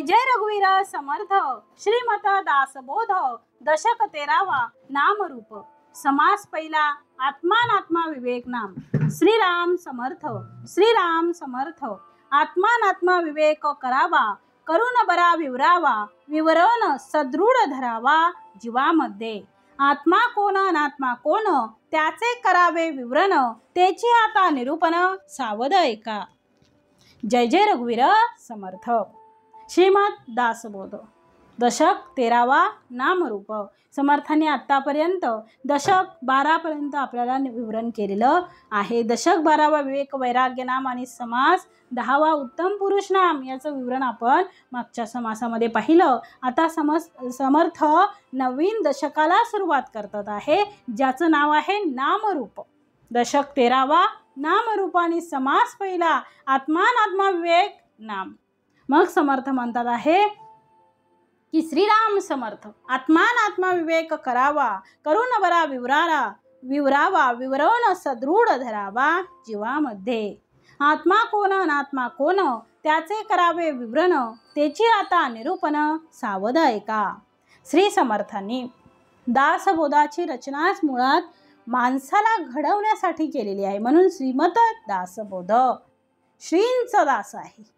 जय रघुवीर समर्थ श्रीमत दासबोध दशक 13वा नामरूप समास पहिला आत्मानात्मा विवेक नाम श्रीराम समर्थ आत्मानात्मा विवेक करावा करून बरा विवरावा विवरण सदृढ धरावा जीवामध्ये आत्मा कोण अनात्मा कोण त्याचे करावे विवरण त्याची आता निरूपण सावध ऐका। जय जय रघुवीर समर्थ श्रीमद दासबोध दशक 13वा नामरूप समर्थांनी आतापर्यंत दशक 12 पर्यंत आपल्याला विवरण केलेलं आहे। दशक 12वा विवेक वैराग्य नाम आणि समास 10वा उत्तम पुरुष नाम याचं विवरण आपण मागच्या समासामध्ये पाहिलं। आता समर्थ नवीन दशकाला सुरुवात करतात आहे ज्याचं नाव आहे नामरूप। दशक 13वा नामरूप आणि समास पहिला आत्मानात्मा विवेक नाम। मग समर्थ म्हणतात आहे की श्रीराम समर्थ आत्मानात्मा विवेक करावा करून बरा विवरावा विवरण सदृढ धरावा जीवामध्ये आत्मा कोण अनात्मा कोण त्याचे करावे विवरण त्याची आता निरूपण सावध ऐका। श्री समर्थांनी दासबोधाची रचनाच मुळात माणसाला घडवण्यासाठी केलेली आहे म्हणून श्रीमत दासबोध श्रींचा दास आहे।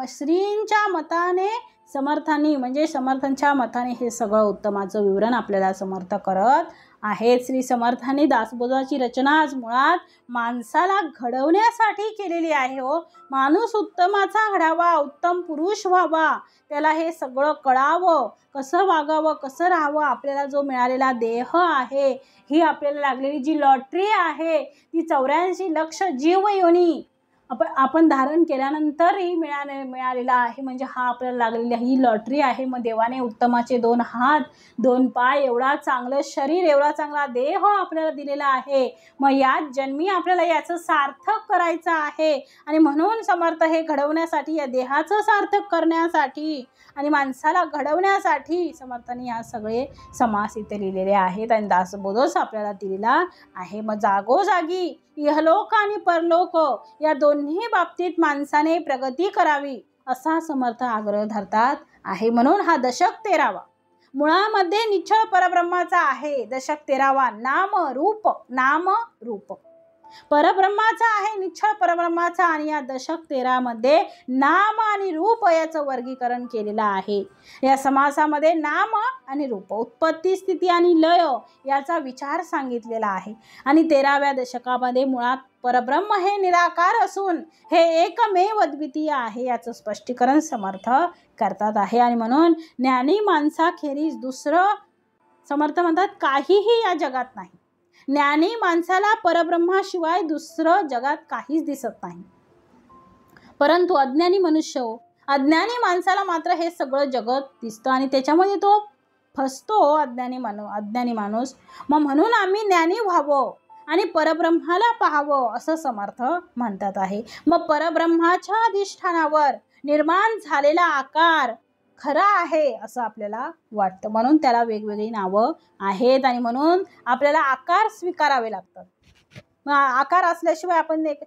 श्रींच्या मताने समर्थांनी म्हणजे समर्थांच्या मताने हे सगळं उत्तमाचं विवरण आपल्याला समर्थ करत आहेत। श्री समर्थांनी दासबोधाची रचना आज मुळात माणसाला घडवण्यासाठी केलेली आहे हो। माणूस उत्तमाचा घडावा उत्तम पुरुष व्हावा त्याला हे सगळं कळावं कसं वागावं कसं राहावं आपल्याला जो मिळालेला देह आहे ही आपल्याला लागलेली जी लॉटरी आहे ती 84 लक्ष जीवयोनी आपण धारण केल्यानंतरही मिळालेला आहे म्हणजे हा आपल्याला लागलेली ही लॉटरी आहे। मग देवाने उत्तमाचे 2 हात 2 पाय एवढा चांगलं शरीर एवढा चांगला देह आपल्याला दिलेला आहे। मग याच जन्मी आपल्याला याचं सार्थक करायचं आहे आणि म्हणून समर्थ हे घडवण्यासाठी या देहाचं सार्थक करण्यासाठी आणि माणसाला घडवण्यासाठी समर्थांनी या सगळे समास इथे लिहिलेले आहेत आणि दासबोधच आपल्याला दिलेला आहे। मग जागोजागी इहलोक आणि परलोक या दोन्ही बाबतीत माणसाने प्रगती करावी असा समर्थ आग्रह धरतात आहे। म्हणून हा दशक 13वा मुळामध्ये निश्चळ परब्रह्माचा आहे। दशक 13वा नामरूप परब्रह्माचा आहे निश्चळ परब्रह्माचा आणि या दशक 13 मध्ये नाम आणि रूप याचं वर्गीकरण केलेलं आहे। या समासामध्ये नाम आणि रूप उत्पत्ती स्थिती आणि लय याचा विचार सांगितलेला आहे आणि 13व्या दशकामध्ये मुळात परब्रह्म हे निराकार असून हे एकमेव अद्वितीय आहे याचं स्पष्टीकरण समर्थ करतात आहे आणि म्हणून ज्ञानी माणसाखेरीज दुसरं समर्थ म्हणतात काहीही या जगात नाही। ज्ञानी माणसाला परब्रह्माशिवाय दुसरं जगात काहीच दिसत नाही परंतु अज्ञानी अज्ञानी माणसाला मात्र हे सगळं जगत दिसतं आणि त्याच्यामध्ये तो फसतो अज्ञानी माणूस। मग म्हणून आम्ही ज्ञानी व्हावं आणि परब्रह्माला पाहावं असं समर्थ म्हणतात आहे। मग परब्रह्माच्या अधिष्ठानावर निर्माण झालेला आकार खरा आहे असं आपल्याला वाटतं म्हणून त्याला वेगवेगळी नावं आहेत आणि म्हणून आपल्याला आकार स्वीकारावे लागतात। आकार असल्याशिवाय आपण एक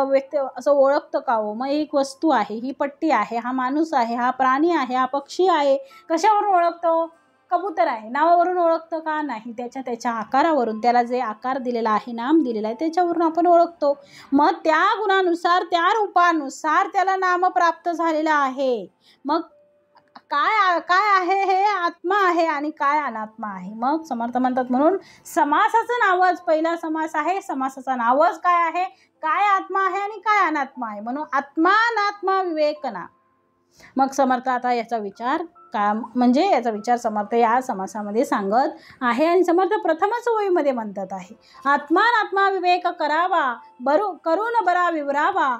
व्यक्ती असं ओळखतं का हो। मग एक वस्तू आहे ही पट्टी आहे हा माणूस आहे हा प्राणी आहे हा पक्षी आहे कशावरून ओळखतो कबूतर आहे नावावरून ओळखतं का नाही त्याच्या आकारावरून त्याला जे आकार दिलेला आहे नाम दिलेला आहे त्याच्यावरून आपण ओळखतो। मग त्या गुणानुसार त्या रूपानुसार त्याला नाम प्राप्त झालेला आहे। मग काय आहे हे आत्मा आहे आणि काय अनात्मा आहे। मग समर्थ म्हणतात म्हणून समासाचं नावच पहिला समास आहे समासाचं नावच काय आहे काय आत्मा आहे आणि काय अनात्मा आहे म्हणून आत्मानात्मा विवेकना। मग समर्थ आता याचा विचार म्हणजे याचा विचार समर्थ या समासामध्ये सांगत आहे आणि समर्थ प्रथमच ओळीमध्ये म्हणतात आहे आत्मानात्मा विवेक करावा करून बरा विवरावा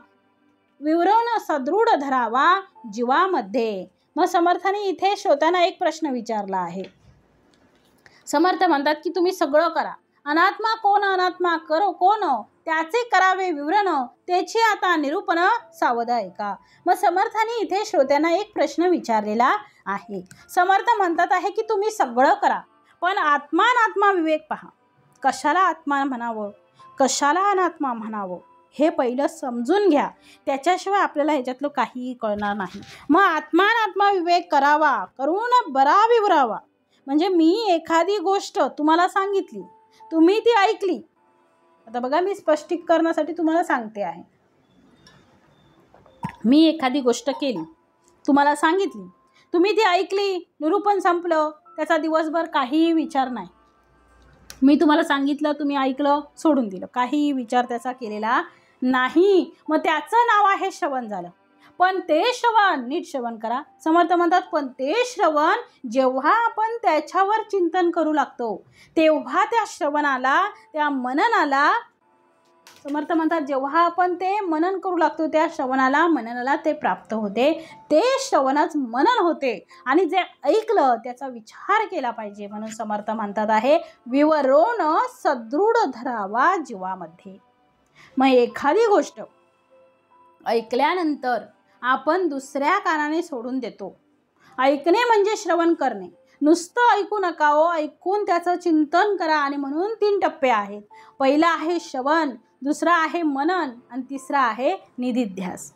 विवरण सदृढ धरावा जीवामध्ये। मग समर्थाने इथे श्रोत्यांना एक प्रश्न विचारला आहे। समर्थ म्हणतात की तुम्ही सगळं करा अनात्मा कोण अनात्मा कोण त्याचे करावे विवरण त्याची आता निरूपण सावध ऐका। मग समर्थाने इथे श्रोत्यांना एक प्रश्न विचारलेला आहे। समर्थ म्हणतात आहे की तुम्ही सगळं करा पण आत्मा अनात्मा विवेक पहा कशाला आत्मा म्हणावं कशाला अनात्मा म्हणावं हे पहिलं समजून घ्या. त्याच्याशिवाय आपल्याला ह्याच्यातलं काहीही कळणार नाही. मग आत्मा विवेक करावा, करून बरा विवरावा. म्हणजे मी एखादी गोष्ट तुम्हाला सांगितली, तुम्ही ती ऐकली. आता बघा, मी स्पष्टीकरणासाठी तुम्हाला सांगते आहे. मी एखादी गोष्ट केली, तुम्हाला सांगितली, तुम्ही ती ऐकली, निरूपण संपलं, त्याचा दिवसभर काहीही विचार नाही. मी तुम्हाला सांगितलं, तुम्ही ऐकलं, सोडून दिलं, काहीही विचार त्याचा केलेला नाही. मग त्याचं नाव आहे श्रवण झालं. पण ते श्रवण, नीट श्रवण करा. समर्थ म्हणतात, पण ते श्रवण जेव्हा आपण त्याच्यावर चिंतन करू लागतो, तेव्हा त्या श्रवणाला, त्या मननाला, समर्थ म्हणतात, जेव्हा आपण ते मनन करू लागतो, त्या श्रवणाला, मननाला ते प्राप्त होते. ते श्रवणच मनन होते. आणि जे ऐकलं त्याचा विचार केला पाहिजे. म्हणून समर्थ म्हणतात आहे, विवरोन सदृढ धरावा जीवामध्ये. मग एखादी गोष्ट ऐकल्यानंतर आपण दुसऱ्या कानाने सोडून देतो. ऐकणे म्हणजे श्रवण करणे. नुसतं ऐकू नका हो, ऐकून त्याचं चिंतन करा. आणि म्हणून 3 टप्पे आहेत. पहिला आहे श्रवण, दुसरा आहे मनन, आणि तिसरा आहे निधिध्यास.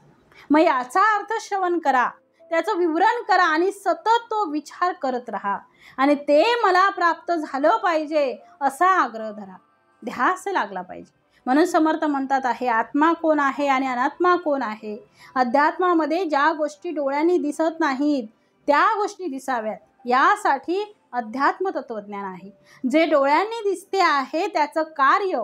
मग याचा अर्थ श्रवण करा, त्याचं विवरण करा, आणि सतत तो विचार करत राहा. आणि ते मला प्राप्त झालं पाहिजे असा आग्रह धरा, ध्यास लागला पाहिजे. म्हणून समर्थ म्हणतात आहे, आत्मा कोण आहे आणि अनात्मा कोण आहे. अध्यात्मामध्ये ज्या गोष्टी डोळ्यांनी दिसत नाहीत त्या गोष्टी दिसाव्यात, यासाठी अध्यात्म तत्वज्ञान आहे. जे डोळ्यांनी दिसते आहे त्याचं कार्य,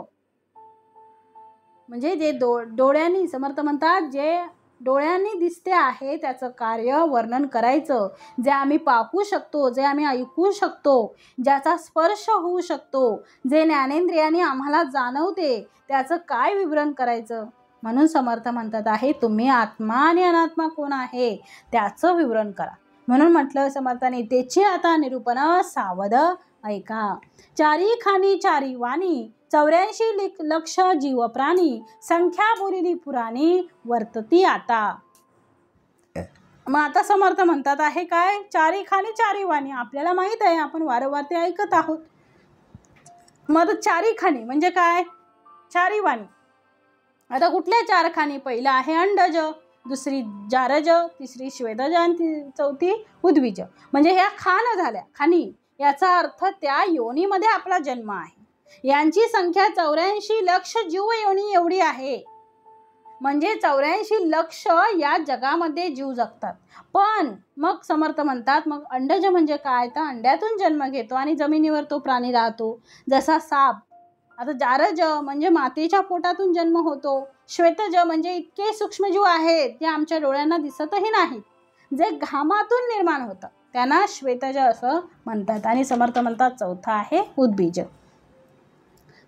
म्हणजे जे डोळ्यांनी, समर्थ म्हणतात, जे डोळ्यांनी दिसते आहे त्याचं कार्य वर्णन करायचं. जे आम्ही पाहू शकतो, जे आम्ही ऐकू शकतो, ज्याचा स्पर्श होऊ शकतो, जे ज्ञानेंद्रियाने आम्हाला जाणवते, त्याचं काय विवरण करायचं. म्हणून समर्थ म्हणतात आहे, तुम्ही आत्मा आणि अनात्मा कोण आहे त्याचं विवरण करा. म्हणून म्हटलं समर्थाने, त्याची आता निरूपण सावध ऐका. 4 खानी 4 वाणी, 84 लक्ष जीव प्राणी, संख्या बोलिली पुराणी, वर्तती आता. मग आता समर्थ म्हणतात आहे काय, 4 खानी 4 वाणी. आपल्याला माहित आहे, आपण वारंवार ते ऐकत आहोत. मग 4 खानी म्हणजे काय, 4 वाणी. आता कुठल्या 4 खानी? पहिला आहे अंडज, दुसरी जारज, तिसरी श्वेतज, आणि चौथी उद्विज. म्हणजे ह्या खान झाल्या, खानी. याचा अर्थ त्या योनीमध्ये आपला जन्म आहे. यांची संख्या 84 लक्ष जीव योनी एवढी आहे. म्हणजे 84 लक्ष या जगामध्ये जीव जगतात. पण मग समर्थ म्हणतात, मग अंडज म्हणजे काय, तर अंड्यातून जन्म घेतो आणि जमिनीवर तो प्राणी राहतो, जसा साप. आता जारज म्हणजे मातेच्या पोटातून जन्म होतो. श्वेतज म्हणजे इतके सूक्ष्मजीव आहेत जे आमच्या डोळ्यांना दिसतही नाहीत, जे घामातून निर्माण होतं, त्यांना श्वेतज असं म्हणतात. आणि समर्थ म्हणतात, चौथा आहे उद्बीज.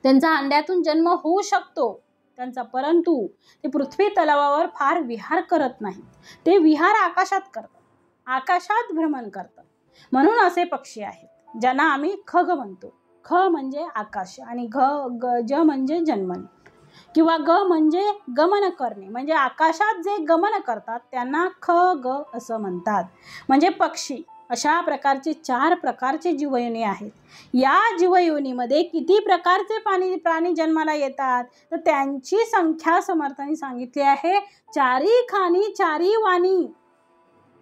त्यांचा अंड्यातून जन्म होऊ शकतो त्यांचा, परंतु ते पृथ्वी तलावावर फार विहार करत नाही. ते विहार आकाशात करतात, आकाशात भ्रमण करतात. म्हणून असे पक्षी आहेत ज्यांना आम्ही खग म्हणतो. ख म्हणजे आकाश, आणि ज म्हणजे जन्मन, किंवा ग म्हणजे गमन करणे. म्हणजे आकाशात जे गमन करतात त्यांना ख ग असं म्हणतात. म्हणजे पक्षी. अशा प्रकारचे 4 प्रकारचे जीवयोनी आहेत. या जीवयोनीमध्ये किती प्रकारचे प्राणी जन्माला येतात, तर त्यांची संख्या समर्थांनी सांगितली आहे, 4 खानी 4 वाणी,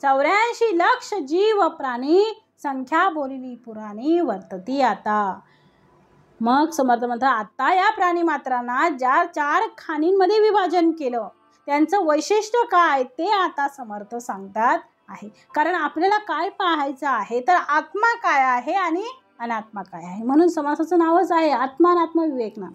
84 लक्ष जीव प्राणी, संख्या बोलिली पुराणी, वर्तती आता. मग समर्थ म्हणतात, आता या प्राणी मात्रांना ज्या 4 खाणींमध्ये विभाजन केलं, त्यांचं वैशिष्ट्य काय ते आता समर्थ सांगतात आहे. कारण आपल्याला काय पाहायचं आहे, तर आत्मा काय आहे आणि अनात्मा काय आहे. म्हणून समासाचं नावच आहे आत्मा अनात्मा विवेकनाम.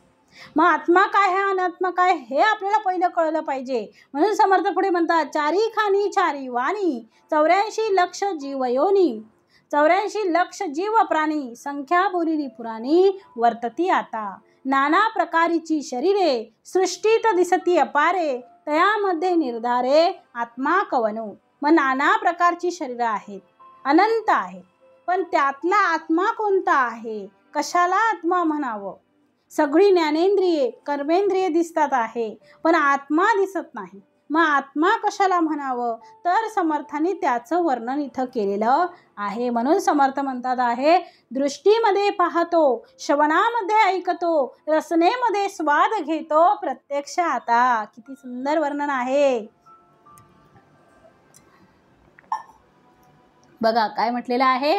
मग आत्मा काय आहे, अनात्मा काय, हे आपल्याला पहिलं कळलं पाहिजे. म्हणून समर्थ पुढे म्हणतात, 4 खानी 4 वाणी, 84 लक्ष जीवयोनी, 84 लक्ष जीव प्राणी, संख्या बोलिली पुराणी, वर्तती आता. नाना प्रकारीची शरीरे, सृष्टीत दिसती अपारे, तयामध्ये निर्धारे, आत्मा कवनो. मग नाना प्रकारची शरीरं आहेत, अनंत आहेत, पण त्यातला आत्मा कोणता आहे, कशाला आत्मा म्हणावं. सगळी ज्ञानेंद्रिये कर्मेंद्रिये दिसतात आहे, पण आत्मा दिसत नाही. मग आत्मा कशाला म्हणावं, तर समर्थांनी त्याचं वर्णन इथं केलेलं आहे. म्हणून समर्थ म्हणतात आहे, दृष्टीमध्ये पाहतो, श्रवणामध्ये ऐकतो, रसनेमध्ये स्वाद घेतो, प्रत्यक्ष आता. किती सुंदर वर्णन आहे बघा. काय म्हटलेलं आहे,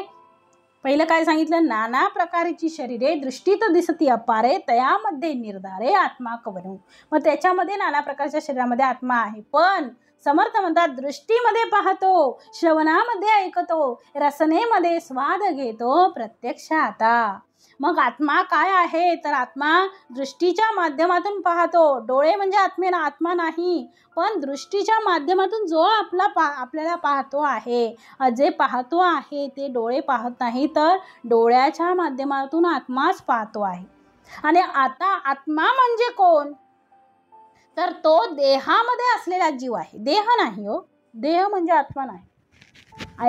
पहिलं काय सांगितलं, नाना प्रकारची शरीरे दृष्टीत दिसती अपारे, तयामध्ये निर्धारे आत्मा कवनु. मग त्याच्यामध्ये नाना प्रकारच्या शरीरामध्ये आत्मा आहे. पण समर्थ म्हणतात, दृष्टीमध्ये पाहतो, श्रवणामध्ये ऐकतो, रसनेमध्ये स्वाद घेतो, प्रत्यक्ष आता. मग आत्मा काय आहे, तर आत्मा दृष्टीच्या माध्यमातून पाहतो. डोळे म्हणजे आत्मा नाही, पण दृष्टीच्या माध्यमातून जो आपल्याला पाहतो आहे, जे पाहतो आहे ते डोळे पाहत नाही, तर डोळ्याच्या माध्यमातून आत्माच पाहतो आहे. आणि आता आत्मा म्हणजे कोण, तर तो देहामध्ये असलेला जीव आहे. देह नाही हो, देह म्हणजे आत्मा नाही.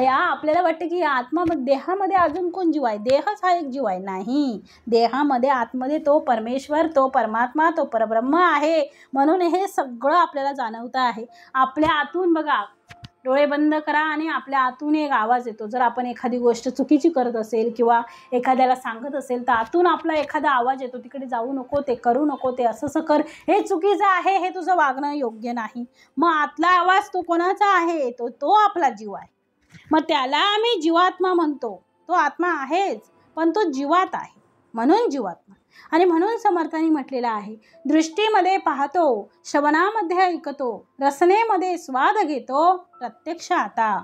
आपल्याला वाटतं की आत्मा, मग देहामध्ये अजून कोण जीव आहे, देहच हा एक जीव आहे. नाही, देहामध्ये आतमध्ये तो परमेश्वर, तो परमात्मा, तो परब्रह्म आहे. म्हणून हे सगळं आपल्याला जाणवतं आहे. आपल्या आतून बघा, डोळे बंद करा आणि आपल्या आतून एक आवाज येतो. जर आपण एखादी गोष्ट चुकीची करत असेल किंवा एखाद्याला सांगत असेल, तर आतून आपला एखादा आवाज येतो, तिकडे जाऊ नको, ते करू नको, ते असं कर, हे चुकीचं आहे, हे तुझं वागणं योग्य नाही. मग आतला आवाज तो कोणाचा आहे, तो आपला जीव आहे. मग त्याला आम्ही जीवात्मा म्हणतो. तो आत्मा आहेच, पण तो जीवात आहे, म्हणून जीवात्मा. आणि म्हणून समर्थांनी म्हटलेलं आहे, दृष्टीमध्ये पाहतो, श्रवणामध्ये ऐकतो, रसनेमध्ये स्वाद घेतो, प्रत्यक्ष आता.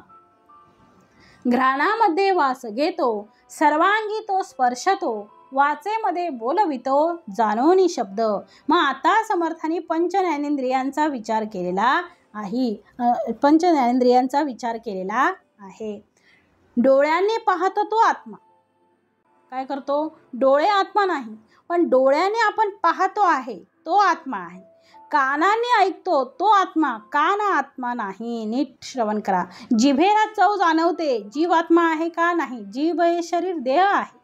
घ्राणामध्ये वास घेतो, सर्वांगी तो स्पर्शतो, वाचेमध्ये बोलवितो, जाणोनी शब्द. मग आता समर्थांनी पंचज्ञानेंद्रियांचा विचार केलेला आहे. पंचज्ञानेंद्रियांचा विचार केलेला आहे. डोळ्यांनी पाहतो तो आत्मा. काय करतो, डोळे आत्मा नाही, पण डोळ्याने आपण पाहतो आहे, तो आत्मा आहे. कानाने ऐकतो तो आत्मा, कान आत्मा नाही. नीट श्रवण करा. जिभेला चव जाणवते, जीव आत्मा आहे का, नाही. जीभ हे शरीर, देह आहे.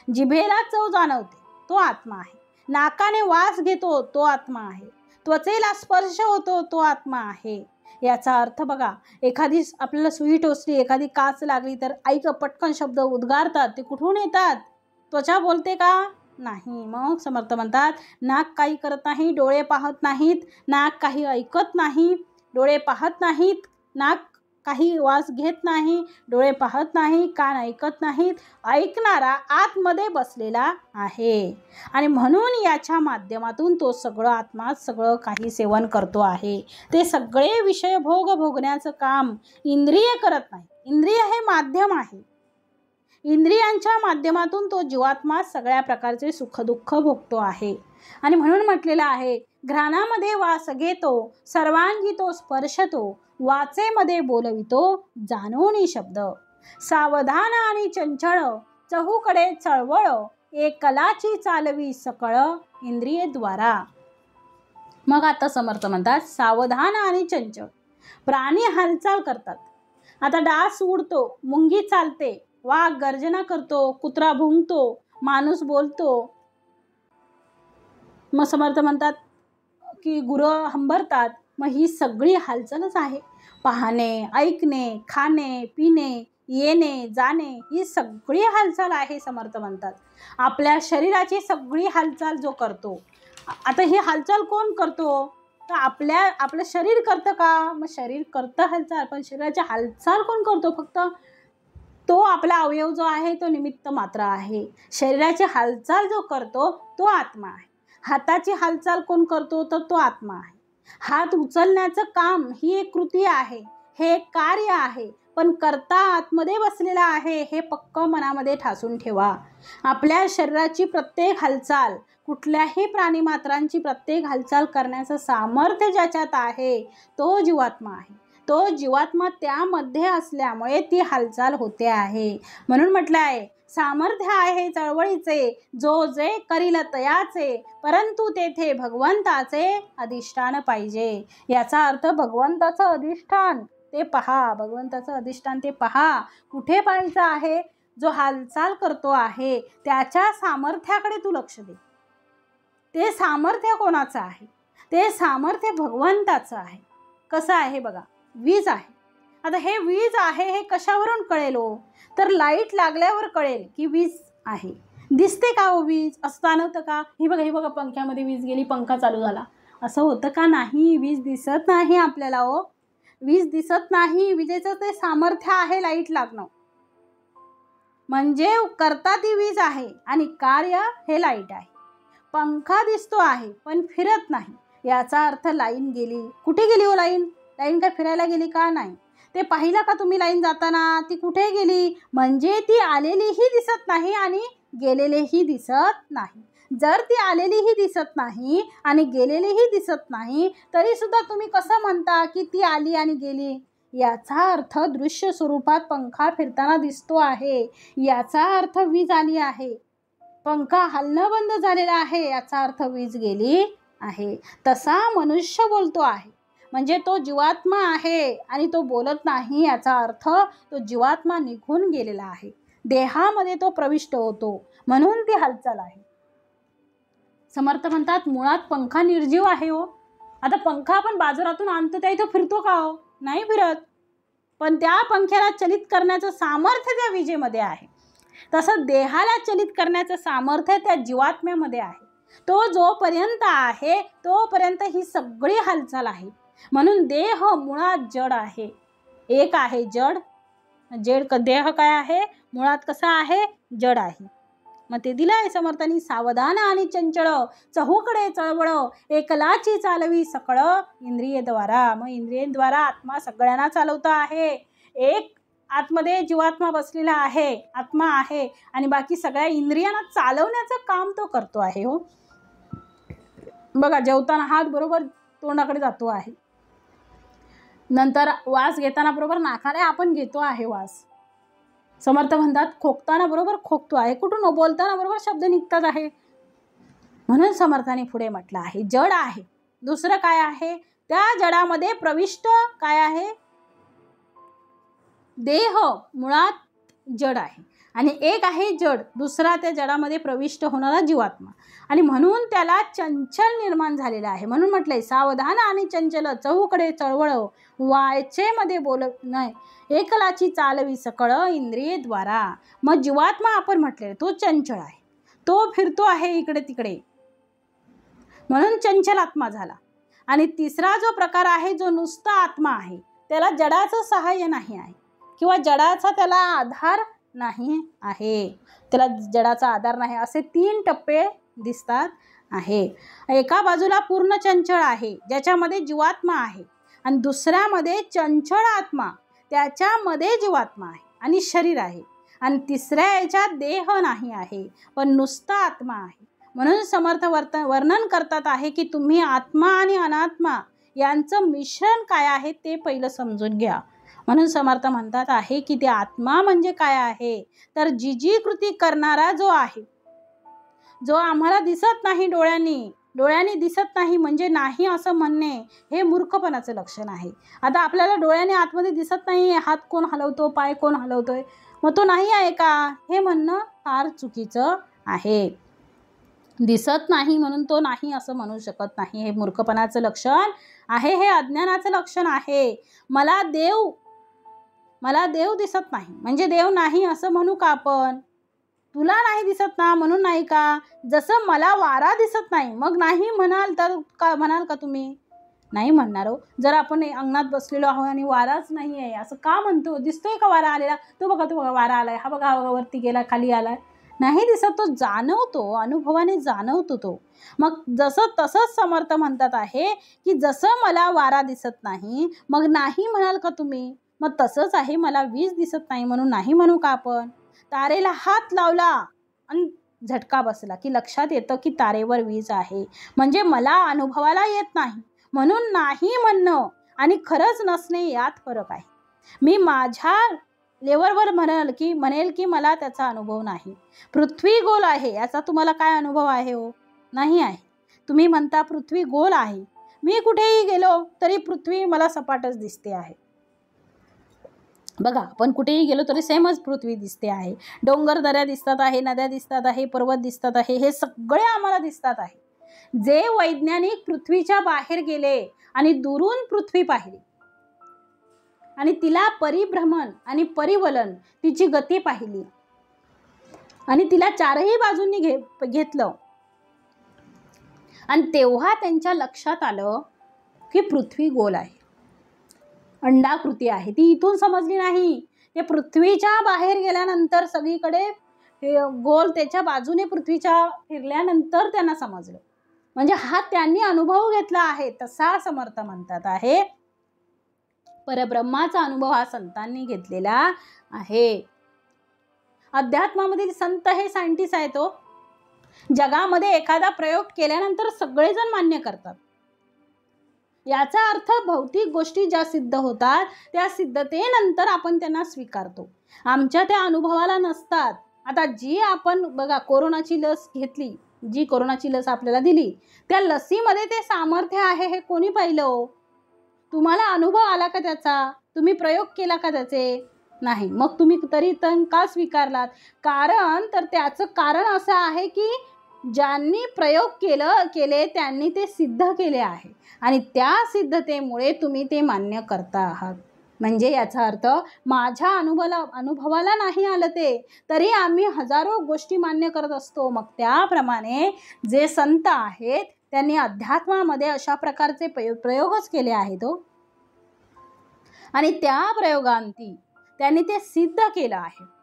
जिभेला चव जाणवते, तो आत्मा आहे. नाकाने वास घेतो, तो आत्मा आहे. त्वचेला स्पर्श होतो, तो आत्मा आहे. याचा अर्थ बघा, एखादी आपल्याला सुई टोचली, एखादी काच लागली, तर ऐक पटकन शब्द उद्गारतात. ते कुठून येतात, त्वचा बोलते का, नाही. मग समर्थ म्हणतात, नाक काही करत नाही, डोळे पाहत नाहीत, नाक काही ऐकत नाही, डोळे पाहत नाहीत, नाक काही वास घेत नाही, डोळे पाहत नाही, कान ऐकत नाहीत, ऐकणारा आतमध्ये बसलेला आहे. आणि म्हणून याच्या माध्यमातून तो सगळं आत्मा सगळं काही सेवन करतो आहे. ते सगळे विषय भोगण्याचं काम इंद्रिय करत नाही. इंद्रिय हे माध्यम आहे. इंद्रियांच्या माध्यमातून तो जीवात्मा सगळ्या प्रकारचे सुखदुःख भोगतो आहे. आणि म्हणून म्हटलेलं आहे, घ्राणामध्ये वास घेतो, सर्वांगी तो स्पर्शतो, वाचेमध्ये बोलवितो, जाणोनी शब्द. सावधान आणि चंचळ, चहूकडे चळवळ, एक कलाची चालवी सकळ, इंद्रियद्वारा. मग आता समर्थ म्हणतात, सावधान आणि चंचळ. प्राणी हालचाल करतात. आता डास उडतो, मुंगी चालते, वाघ गर्जना करतो, कुत्रा भुंकतो, माणूस बोलतो. मग समर्थ म्हणतात की गुरं हंबरतात. मग ही सगळी हालचालच आहे. पाहणे, ऐकणे, खाणे, पिणे, येणे, जाणे, ही सगळी हालचाल आहे. समर्थ म्हणतात आपल्या शरीराची सगळी हालचाल जो करतो. आता ही हालचाल कोण करतो, तर आपलं शरीर करतं का, मग शरीर करतं हालचाल, पण शरीराची हालचाल कोण करतो, फक्त तो आपला अवयव जो आहे तो निमित्त मात्र आहे. शरीराची हालचाल जो करतो तो आत्मा आहे. हाताची हालचाल कोण करतो, तर तो आत्मा आहे. हात उचलण्याचं काम ही एक कृती आहे, हे एक कार्य आहे, पण कर्ता आतमध्ये बसलेला आहे, हे पक्क मनामध्ये ठासून ठेवा. आपल्या शरीराची प्रत्येक हालचाल, कुठल्याही प्राणीमात्रांची प्रत्येक हालचाल करण्याचं सामर्थ्य ज्याच्यात आहे तो जीवात्मा आहे. तो जीवात्मा त्यामध्ये असल्यामुळे ती हालचाल होते आहे. म्हणून म्हटलं आहे, सामर्थ्य आहे चळवळीचे, जो जे करील तयाचे, परंतु तेथे भगवंताचे अधिष्ठान पाहिजे. याचा अर्थ भगवंताचं अधिष्ठान ते पहा, भगवंताचं अधिष्ठान ते पहा. कुठे पाहायचं आहे, जो हालचाल करतो आहे त्याच्या सामर्थ्याकडे तू लक्ष दे. ते सामर्थ्य कोणाचं आहे, ते सामर्थ्य भगवंताचं आहे. कसं आहे बघा, वीज आहे. आता हे वीज आहे हे कशावरून कळेल हो? तर लाईट लागल्यावर कळेल की वीज आहे. दिसते का हो वीज? असं जाणवतं का? ही बघा पंख्यामध्ये वीज गेली, पंखा चालू झाला, असं होतं का? नाही, वीज दिसत नाही आपल्याला हो. वीज दिसत नाही. विजेचं ते सामर्थ्य आहे लाईट लागणं. म्हणजे करता ती वीज आहे आणि कार्य हे लाईट आहे. पंखा दिसतो आहे पण फिरत नाही, याचा अर्थ लाईन गेली. कुठे गेली हो लाईन? लाईन काय फिरायला गेली का? नाही. ते पाहिलं का तुम्ही लाईन जाताना? ती कुठे गेली? म्हणजे ती आलेलीही दिसत नाही आणि गेलेलेही दिसत नाही. जर ती आलेलीही दिसत नाही आणि गेलेलीही दिसत नाही तरी सुद्धा तुम्ही कसं म्हणता की ती आली आणि गेली? याचा अर्थ दृश्य स्वरूपात पंखा फिरताना दिसतो आहे, याचा अर्थ वीज आली आहे. पंखा हलणं बंद झालेला आहे, याचा अर्थ वीज गेली आहे. तसा मनुष्य बोलतो आहे, म्हणजे तो जीवात्मा आहे आणि तो बोलत नाही, याचा अर्थ तो जीवात्मा निघून गेलेला आहे. देहामध्ये तो प्रविष्ट होतो म्हणून ती हालचाल आहे. समर्थ म्हणतात मुळात पंखा निर्जीव आहे हो. आता पंखा आपण बाजारातून आणतो त्या इथं फिरतो का हो? नाही फिरत. पण त्या पंख्याला चलित करण्याचं सामर्थ्य त्या विजेमध्ये आहे. तसं देहाला चलित करण्याचं सामर्थ्य त्या जीवात्म्यामध्ये आहे. तो जोपर्यंत आहे तोपर्यंत ही सगळी हालचाल आहे. म्हणून देह मुळात जड आहे. एक आहे जड. देह काय आहे? मुळात कसा आहे? जड आहे. मग ते दिलं आहे समर्थांनी. सावधान आणि चंचळ चहूकडे चळवळ, एकलाची चालवी सकळ इंद्रियद्वारा. मग इंद्रियद्वारा आत्मा सगळ्यांना चालवता आहे. एक आतमध्ये जीवात्मा बसलेला आहे, आत्मा आहे, आणि बाकी सगळ्या इंद्रियांना चालवण्याचं काम तो करतो आहे हो. बघा जेवताना हात बरोबर तोंडाकडे जातो आहे, नंतर वास घेताना बरोबर नाकाने आपण घेतो आहे वास. समर्थ म्हणतात खोकताना बरोबर खोकतो आहे, कुठून? बोलताना बरोबर शब्द निघतात आहे. म्हणून समर्थाने पुढे म्हटलं आहे जड आहे. दुसरं काय आहे? त्या जडामध्ये प्रविष्ट काय आहे? देह मुळात जड आहे आणि एक आहे जड, दुसरा त्या जडामध्ये प्रविष्ट होणारा जीवात्मा, आणि म्हणून त्याला चंचल निर्माण झालेला आहे. म्हणून म्हटलंय सावधान आणि चंचल चहूकडे चळवळ, वायचेमध्ये बोलत नाही, एकलाची चालवी सकळ इंद्रियद्वारा. मग जीवात्मा आपण म्हटले तो चंचल आहे, तो फिरतो आहे इकडे तिकडे, म्हणून चंचल आत्मा झाला. आणि तिसरा जो प्रकार आहे जो नुसता आत्मा आहे, त्याला जडाचं सहाय्य नाही आहे किंवा जडाचा त्याला आधार नाही आहे, त्याला जडाचा आधार नाही. असे 3 टप्पे दिसतात आहे. एका बाजूला पूर्ण चंचळ आहे ज्याच्यामध्ये जीवात्मा आहे, आणि दुसऱ्यामध्ये चंचळ आत्मा, त्याच्यामध्ये जीवात्मा आहे आणि शरीर आहे, आणि तिसऱ्या याच्यात देह नाही आहे पण नुसता आत्मा आहे. म्हणून समर्थ वर्णन करतात आहे की तुम्ही आत्मा आणि अनात्मा यांचं मिश्रण काय आहे ते पहिलं समजून घ्या. म्हणून समर्थ म्हणतात आहे की ते आत्मा म्हणजे काय आहे, तर जी कृती करणारा जो आहे, जो आम्हाला दिसत नाही, डोळ्यांनी दिसत नाही म्हणजे नाही असं म्हणणे हे मूर्खपणाचं लक्षण आहे. आता आपल्याला डोळ्याने आतमध्ये दिसत नाही, हात कोण हलवतो, पाय कोण हलवतोय, मग तो नाही आहे का, हे म्हणणं फार चुकीचं आहे. दिसत नाही म्हणून तो नाही असं म्हणू शकत नाही, हे मूर्खपणाचं लक्षण आहे, हे अज्ञानाचं लक्षण आहे. मला देव दिसत नाही म्हणजे देव नाही असं म्हणू का आपण? तुला नाही दिसत ना म्हणून नाही का? जसं मला वारा दिसत नाही मग नाही म्हणाल तर का म्हणाल का तुम्ही? नाही म्हणणार हो. जर आपण अंगणात बसलेलो आहोत आणि वाराच नाही आहे असं का म्हणतो? दिसतोय का वारा आलेला? तो बघा वारा आलाय, हा बघा वरती गेला, खाली आलाय, नाही दिसत. तो जाणवतो, अनुभवाने जाणवतो तो. मग जसं तसंच समर्थ म्हणतात आहे की जसं मला वारा दिसत नाही मग नाही म्हणाल का तुम्ही? मग तसंच आहे, मला वीज दिसत नाही म्हणून नाही म्हणू का आपण? तारेला हात लावला आणि झटका बसला की लक्षात येतं की तारेवर वीज आहे, म्हणजे मला अनुभवाला येत नाही म्हणून नाही म्हणणं आणि खरंच नसणे यात फरक आहे. मी माझ्या लेवलवर म्हणेल की मला त्याचा अनुभव नाही. पृथ्वी गोल आहे याचा तुम्हाला काय अनुभव आहे हो? नाही आहे. तुम्ही म्हणता पृथ्वी गोल आहे, मी कुठेही गेलो तरी पृथ्वी मला सपाटच दिसते आहे. बघा आपण कुठेही गेलो तरी सेमच पृथ्वी दिसते आहे. डोंगर दऱ्या दिसतात आहे, नद्या दिसतात आहे, पर्वत दिसतात आहे, हे सगळे आम्हाला दिसतात आहे. जे वैज्ञानिक पृथ्वीच्या बाहेर गेले आणि दुरून पृथ्वी पाहिली आणि तिला परिभ्रमण आणि परिवलन, तिची गती पाहिली आणि तिला चारही बाजूंनी घेतलं आणि तेव्हा त्यांच्या लक्षात आलं की पृथ्वी गोल आहे, अंडाकृती आहे. ती इथून समजली नाही, ते पृथ्वीच्या बाहेर गेल्यानंतर सगळीकडे गोल त्याच्या बाजूने पृथ्वीच्या फिरल्यानंतर त्यांना समजलं. म्हणजे हा त्यांनी अनुभव घेतला आहे. तसा समर्थ म्हणतात आहे परब्रह्माचा अनुभव हा संतांनी घेतलेला आहे. अध्यात्मामधील संत हे सायंटिस्ट आहेत. तो जगामध्ये एखादा प्रयोग केल्यानंतर सगळेजण मान्य करतात. याचा अर्थ भौतिक गोष्टी ज्या सिद्ध होतात त्या सिद्धतेनंतर आपण त्यांना स्वीकारतो, आमच्या त्या अनुभवाला नसतात. आता जी आपण बघा कोरोनाची लस घेतली, जी कोरोनाची लस आपल्याला दिली, त्या लसीमध्ये ते सामर्थ्य आहे हे कोणी पाहिलं हो? तुम्हाला अनुभव आला का त्याचा? तुम्ही प्रयोग केला का त्याचे? नाही. मग तुम्ही तरी का स्वीकारलात? कारण तर त्याचं कारण असं आहे की ज्यांनी प्रयोग केले त्यांनी ते सिद्ध केले आहे आणि त्या सिद्धतेमुळे तुम्ही ते मान्य करता आहात. म्हणजे याचा अर्थ माझ्या अनुभवाला नाही आलं ते, तरी आम्ही हजारो गोष्टी मान्य करत असतो. मग त्याप्रमाणे जे संत आहेत त्यांनी अध्यात्मामध्ये अशा प्रकारचे प्रयोगच केले आहेत आणि त्या प्रयोगांती त्यांनी ते सिद्ध केलं आहे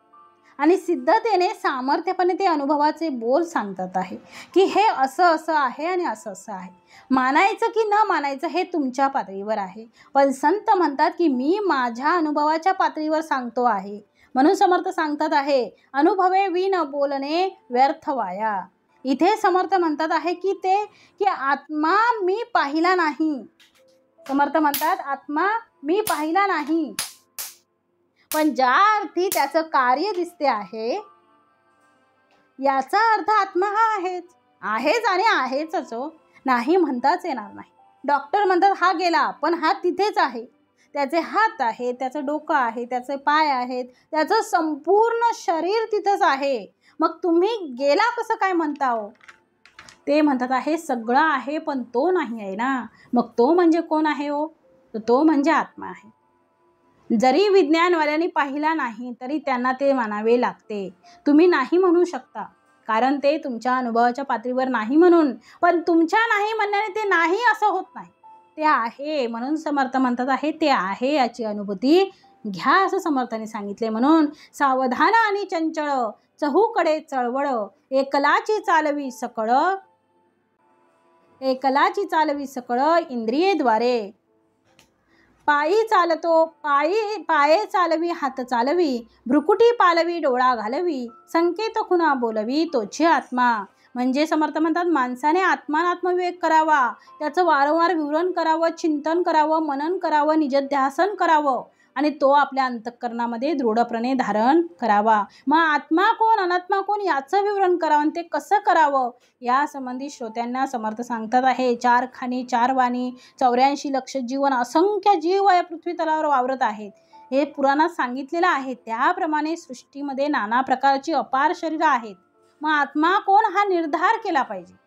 आणि सिद्धतेने सामर्थ्यपणे ते अनुभवाचे बोल सांगतात आहे की हे असं असं आहे आणि असं असं आहे. मानायचं की न मानायचं हे तुमच्या पातळीवर आहे, पण संत म्हणतात की मी माझ्या अनुभवाच्या पातळीवर सांगतो आहे. म्हणून समर्थ सांगतात आहे अनुभवे विन बोलणे व्यर्थ वाया. इथे समर्थ म्हणतात आहे की आत्मा मी पाहिला नाही. समर्थ म्हणतात आत्मा मी पाहिला नाही, पण ज्या अर्थी त्याचं कार्य दिसते आहे याचा अर्थ आत्मा हा आहेच आणि आहेच हो, नाही म्हणताच येणार नाही. डॉक्टर म्हणतात हा गेला, पण हात तिथेच आहे. त्याचे हात आहे, त्याचं डोकं आहे, त्याचे पाय आहेत, त्याचं संपूर्ण शरीर तिथंच आहे. मग तुम्ही गेला कसं काय म्हणता हो? ते म्हणतात आहे सगळं आहे पण तो नाही आहे ना. मग तो म्हणजे कोण आहे हो? तो म्हणजे आत्मा आहे. जरी विज्ञानवाल्यांनी पाहिला नाही तरी त्यांना ते मानावे लागते. तुम्ही नाही म्हणू शकता कारण ते तुमच्या अनुभवाच्या पातळीवर नाही म्हणून, पण तुमच्या नाही म्हणण्याने ते नाही असं होत नाही, ते आहे. म्हणून समर्थ म्हणतात आहे ते आहे याची अनुभूती घ्या असं समर्थाने सांगितले. म्हणून सावधान आणि चंचळ चहूकडे चळवळ, एकलाची चालवी सकळ इंद्रियेद्वारे. पायी चालतो पाये चालवी हात चालवी, भ्रुकुटी पालवी डोळा घालवी, संकेत खुणा बोलवी तोची आत्मा. म्हणजे समर्थ म्हणतात माणसाने आत्मानात्मविवेक करावा, त्याचं वारंवार विवरण करावं, चिंतन करावं, मनन करावं, निजध्यासन करावं आणि तो आपल्या अंतःकरणामध्ये दृढपणे धारण करावा. मग आत्मा कोण अनात्मा कोण याचं विवरण करावं आणि ते कसं करावं या संबंधी श्रोत्यांना समर्थ सांगतात आहे. 4 खाणी 4 वाणी 84 लक्ष जीवन असंख्य जीव या पृथ्वी तलावर वावरत आहेत हे पुराणात सांगितलेलं आहे. त्याप्रमाणे सृष्टीमध्ये नाना प्रकारची अपार शरीरं आहेत. मग आत्मा कोण हा निर्धार केला पाहिजे.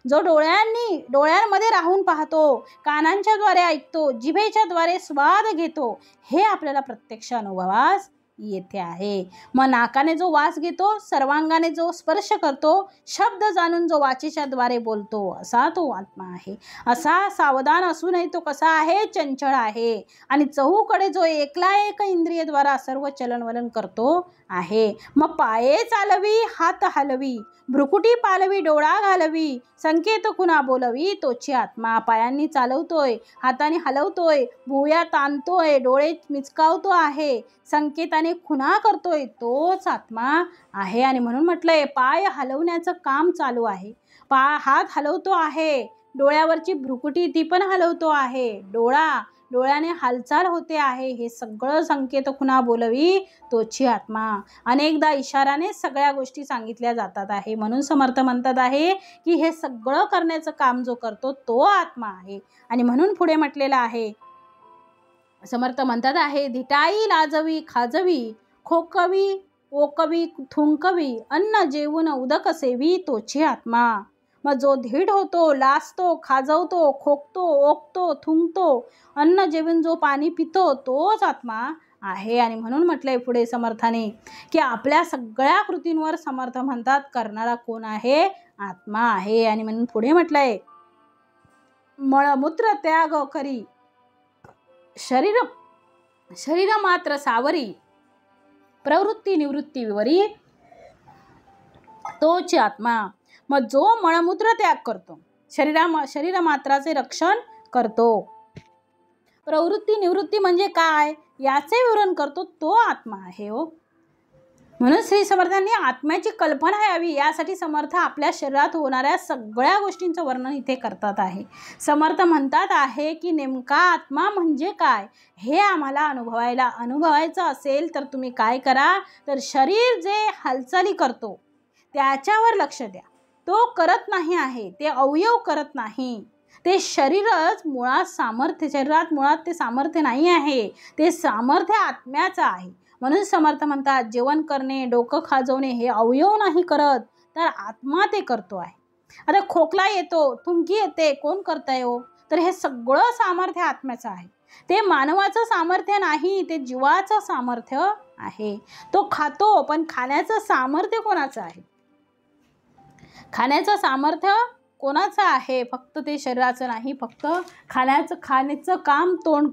जो डोळ्यांमध्ये राहून पाहतो, कानांच्या द्वारे ऐकतो, जिभेच्या द्वारे स्वाद घेतो, हे आपल्याला प्रत्यक्ष अनुभवास येथे आहे. मग नाकाने जो वास घेतो, सर्वांगाने जो स्पर्श करतो, शब्द जाणून जो वाचेच्या द्वारे बोलतो, असा तो आत्मा आहे. असा सावधान असूनही तो कसा आहे? चंचळ आहे. आणि चहूकडे जो एकला एक इंद्रियद्वारा सर्व चलनवलन करतो आहे. मग पाये चालवी हात हलवी, भ्रुकुटी पालवी डोळा घालवी, संकेत खुणा बोलवी तोची आत्मा. पायांनी चालवतोय, हाताने हलवतोय, भुवया ताणतोय, डोळे मिचकावतो आहे, संकेताने खुणा करतोय, तोच आत्मा आहे. आणि म्हणून म्हटलंय पाय हलवण्याचं काम चालू आहे, हात हलवतो आहे, डोळ्यावरची भ्रुकुटी ती पण हलवतो आहे, डोळ्याने हालचाल होते आहे, हे सगळं संकेत खुणा बोलवी तोची आत्मा. अनेकदा इशाराने सगळ्या गोष्टी सांगितल्या जातात आहे. म्हणून समर्थ म्हणतात आहे की हे सगळं करण्याचं काम जो करतो तो आत्मा आहे. आणि म्हणून पुढे म्हटलेलं आहे समर्थ म्हणतात आहे धिटाई लाजवी खाजवी, खोकवी ओकवी थुंकवी, अन्न जेवून उदक सेवी तोची आत्मा. मग जो धीट होतो, लाजतो, खाजवतो, खोकतो, ओकतो, थुंकतो, अन्न जेवून जो पाणी पितो तोच आत्मा आहे. आणि म्हणून म्हटलंय पुढे समर्थाने की आपल्या सगळ्या कृतींवर समर्थ म्हणतात करणारा कोण आहे? आत्मा आहे. आणि म्हणून पुढे म्हटलंय मळमूत्र त्याग करी शरीर मात्र सावरी प्रवृत्ती निवृत्ती विवरी तोच आत्मा. मग जो मळमूत्र त्याग करतो, शरीर मात्राचे रक्षण करतो, प्रवृत्ती निवृत्ती म्हणजे काय याचे विवरण करतो, तो आत्मा आहे हो. म्हणून श्री समर्थांनी आत्म्याची कल्पना यावी यासाठी समर्थ आपल्या शरीरात होणाऱ्या सगळ्या गोष्टींचं वर्णन इथे करतात आहे. समर्थ म्हणतात आहे की नेमका आत्मा म्हणजे काय हे आम्हाला अनुभवायचं असेल तर तुम्ही काय करा, तर शरीर जे हालचाली करतो त्याच्यावर लक्ष द्या. तो करत नाही आहे, ते अवयव करत नाही, ते शरीरच मुळात शरीरात मुळात ते सामर्थ्य नाही आहे, ते सामर्थ्य आत्म्याचं आहे. म्हणून समर्थ म्हणतात जेवण करणे, डोकं खाजवणे हे अवयव नाही करत, तर आत्मा ते करतो आहे. आता खोकला येतो, थुंकी येते, कोण करतंय हो? तर हे सगळं सामर्थ्य आत्म्याचं आहे. ते मानवाचं सामर्थ्य नाही, ते जीवाचं सामर्थ्य आहे. तो खातो, पण खाण्याचं सामर्थ्य कोणाचं आहे? खाण्याचं सामर्थ्य कोणाचं आहे? फक्त ते शरीराचं नाही, फक्त खाण्याचं काम तोंड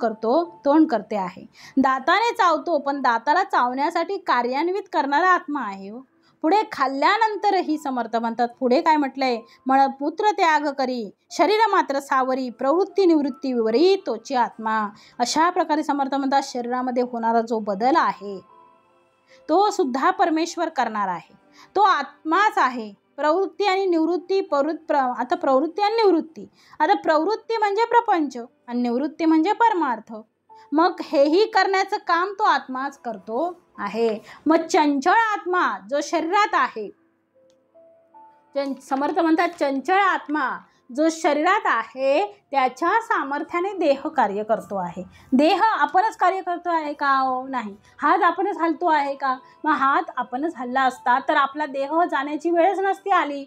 करते आहे. दाताने चावतो, पण दाताला चावण्यासाठी कार्यान्वित करणारा आत्मा आहे हो. पुढे खाल्ल्यानंतरही समर्थ म्हणतात, पुढे काय म्हटलंय, मळमूत्र त्याग करी शरीर मात्र सावरी प्रवृत्ती निवृत्ती विवरी तोची आत्मा. अशा प्रकारे समर्थ म्हणतात शरीरामध्ये होणारा जो बदल आहे तो सुद्धा परमेश्वर करणार आहे, तो आत्माच आहे. प्रवृत्ती आणि निवृत्ती, आता प्रवृत्ती आणि निवृत्ती, आता प्रवृत्ती म्हणजे प्रपंच आणि निवृत्ती म्हणजे परमार्थ. मग हेही करण्याचं काम तो आत्माच करतो आहे. मग चंचळ आत्मा जो शरीरात आहे, समर्थ म्हणतात चंचळ आत्मा जो शरीरात आहे त्याच्या सामर्थ्याने देह कार्य करतो आहे. देह आपणच कार्य करतो आहे का? नाही. हात आपणच हलतो आहे का? मग हात आपणच हलला असता तर आपला देह जाण्याची वेळच नसती आली.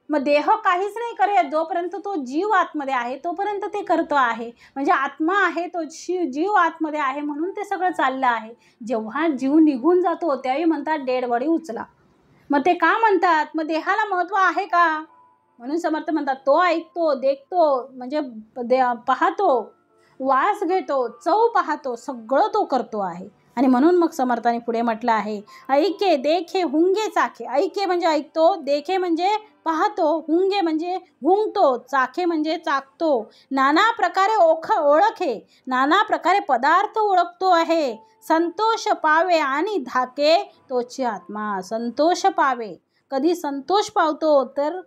मग देह काहीच नाही करेल, जोपर्यंत तो जीव आतमध्ये आहे तोपर्यंत ते करतो आहे. म्हणजे आत्मा आहे तो जीव आतमध्ये आहे म्हणून ते सगळं चाललं आहे. जेव्हा जीव निघून जातो त्यावेळी म्हणतात डेड बॉडी उचला. मग ते का म्हणतात? मग देहाला महत्त्व आहे का? म्हणून समर्थ म्हणतात तो ऐकतो, देखतो, म्हणजे पाहतो, वास घेतो, चव पाहतो, सगळं तो करतो आहे. आणि म्हणून मग समर्थाने पुढे म्हटलं आहे ऐके देखे हुंगे चाखे. ऐके म्हणजे ऐकतो, देखे म्हणजे पाहतो, हुंगे म्हणजे हुंगतो, चाखे म्हणजे चाकतो, नाना प्रकारे ओळखे, नाना प्रकारे पदार्थ ओळखतो आहे. संतोष पावे आणि धाके तोची आत्मा. संतोष पावे, कधी संतोष पावतो तर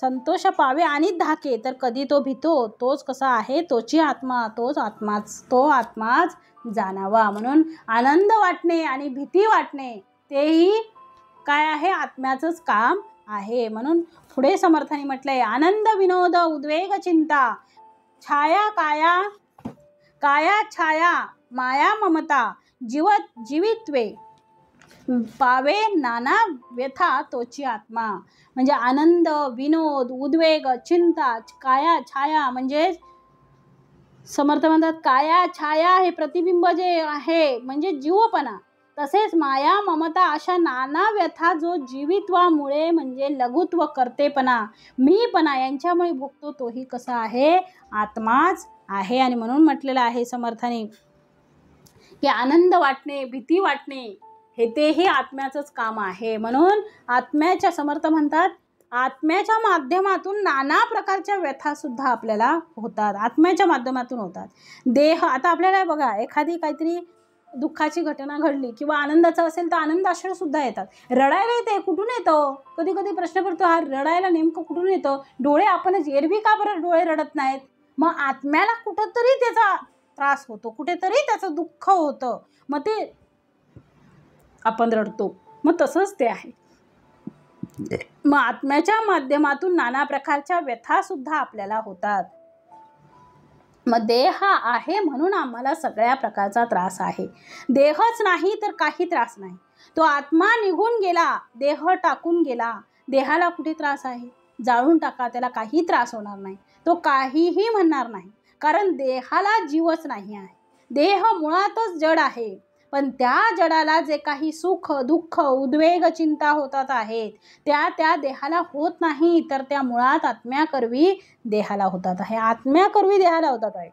संतोष पावे आणि धाके, तर कधी तो भितो, तोच कसा आहे तोची आत्मा, तो आत्माच जाणावा. म्हणून आनंद वाटणे आणि भीती वाटणे तेही काय आहे? आत्म्याचंच काम आहे. म्हणून पुढे समर्थाने म्हटलंय आनंद विनोद उद्वेग चिंता छाया काया छाया माया ममता जीवित्वे पावे नाना व्यथा तोची आत्मा. म्हणजे आनंद विनोद उद्वेग चिंता काया छाया, म्हणजे समर्थ म्हणतात काया छाया हे प्रतिबिंब जे आहे म्हणजे जीवपणा, तसेच माया ममता अशा नाना व्यथा जो जीवित्वामुळे म्हणजे लघुत्व करतेपणा मीपणा यांच्यामुळे भोगतो तोही कसा आहे? आत्माच आहे. आणि म्हणून म्हटलेलं आहे समर्थाने की आनंद वाटणे भीती वाटणे हे तेही आत्म्याचंच काम आहे. म्हणून आत्म्याच्या समर्थ म्हणतात आत्म्याच्या माध्यमातून नाना प्रकारच्या व्यथा सुद्धा आपल्याला होतात, आत्म्याच्या माध्यमातून होतात. देह आता आपल्याला बघा एखादी काहीतरी दुःखाची घटना घडली किंवा आनंदाचं असेल तर आनंदाश्रू सुद्धा येतात. रडायला येते, कुठून येतं? कधी कधी प्रश्न पडतो हा रडायला नेमकं कुठून येतं? डोळे आपणच एरवी का बरं डोळे रडत नाहीत? मग आत्म्याला कुठंतरी त्याचा त्रास होतो, कुठेतरी त्याचं दुःख होतं, मग ते आपण रडतो. मग तसंच ते आहे. मग आत्म्याच्या माध्यमातून नाना प्रकारच्या व्यथा सुद्धा आपल्याला होतात. मग देह आहे म्हणून आम्हाला सगळ्या प्रकारचा त्रास आहे. देहच नाही तर काही त्रास नाही. तो आत्मा निघून गेला, देह टाकून गेला, देहाला कुठे त्रास आहे? जाळून टाका, त्याला काही त्रास होणार नाही, तो काहीही म्हणणार नाही, कारण देहाला जीवच नाही आहे. देह मुळातच जड आहे, पण त्या जडाला जे काही सुख दुःख उद्वेग चिंता होतात आहेत त्या देहाला होत नाही, तर त्या मुळात आत्म्याकरवी देहाला होतात आहे, आत्म्याकरवी देहाला होतात आहे.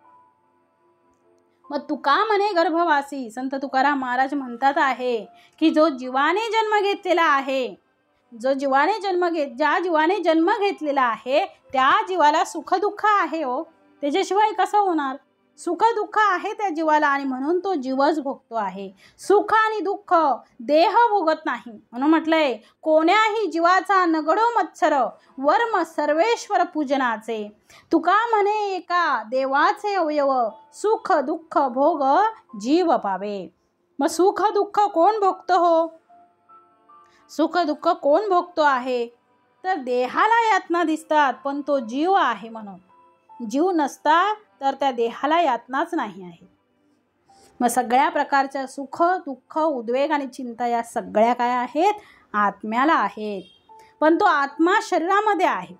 मग तुका म्हणे गर्भवासी, संत तुकाराम महाराज म्हणतात आहे की जो जीवाने जन्म घेतलेला आहे, ज्या जीवाने जन्म घेतलेला आहे त्या जीवाला सुख दुःख आहे हो, त्याच्याशिवाय कसं होणार? सुख दुःख आहे त्या जीवाला, आणि म्हणून तो जीवच भोगतो आहे. सुख आणि दुःख देह भोगत नाही, म्हणून म्हटलंय कोण्याही जीवाचा नगडो मत्सर वर्म सर्वेश्वर पूजनाचे. तुका म्हणे एका देवाचे अवयव सुख दुःख भोग जीव पावे. मग सुख दुःख कोण भोगतो हो? सुख दुःख कोण भोगतो आहे? तर देहाला यातना दिसतात, पण तो जीव आहे म्हणून. जीव नसता तर त्या देहाला यातनाच नाही आहे. मग सगळ्या प्रकारच्या सुख दुःख उद्वेग आणि चिंता या सगळ्या काय आहेत? आत्म्याला आहेत. पण तो आत्मा शरीरामध्ये आहे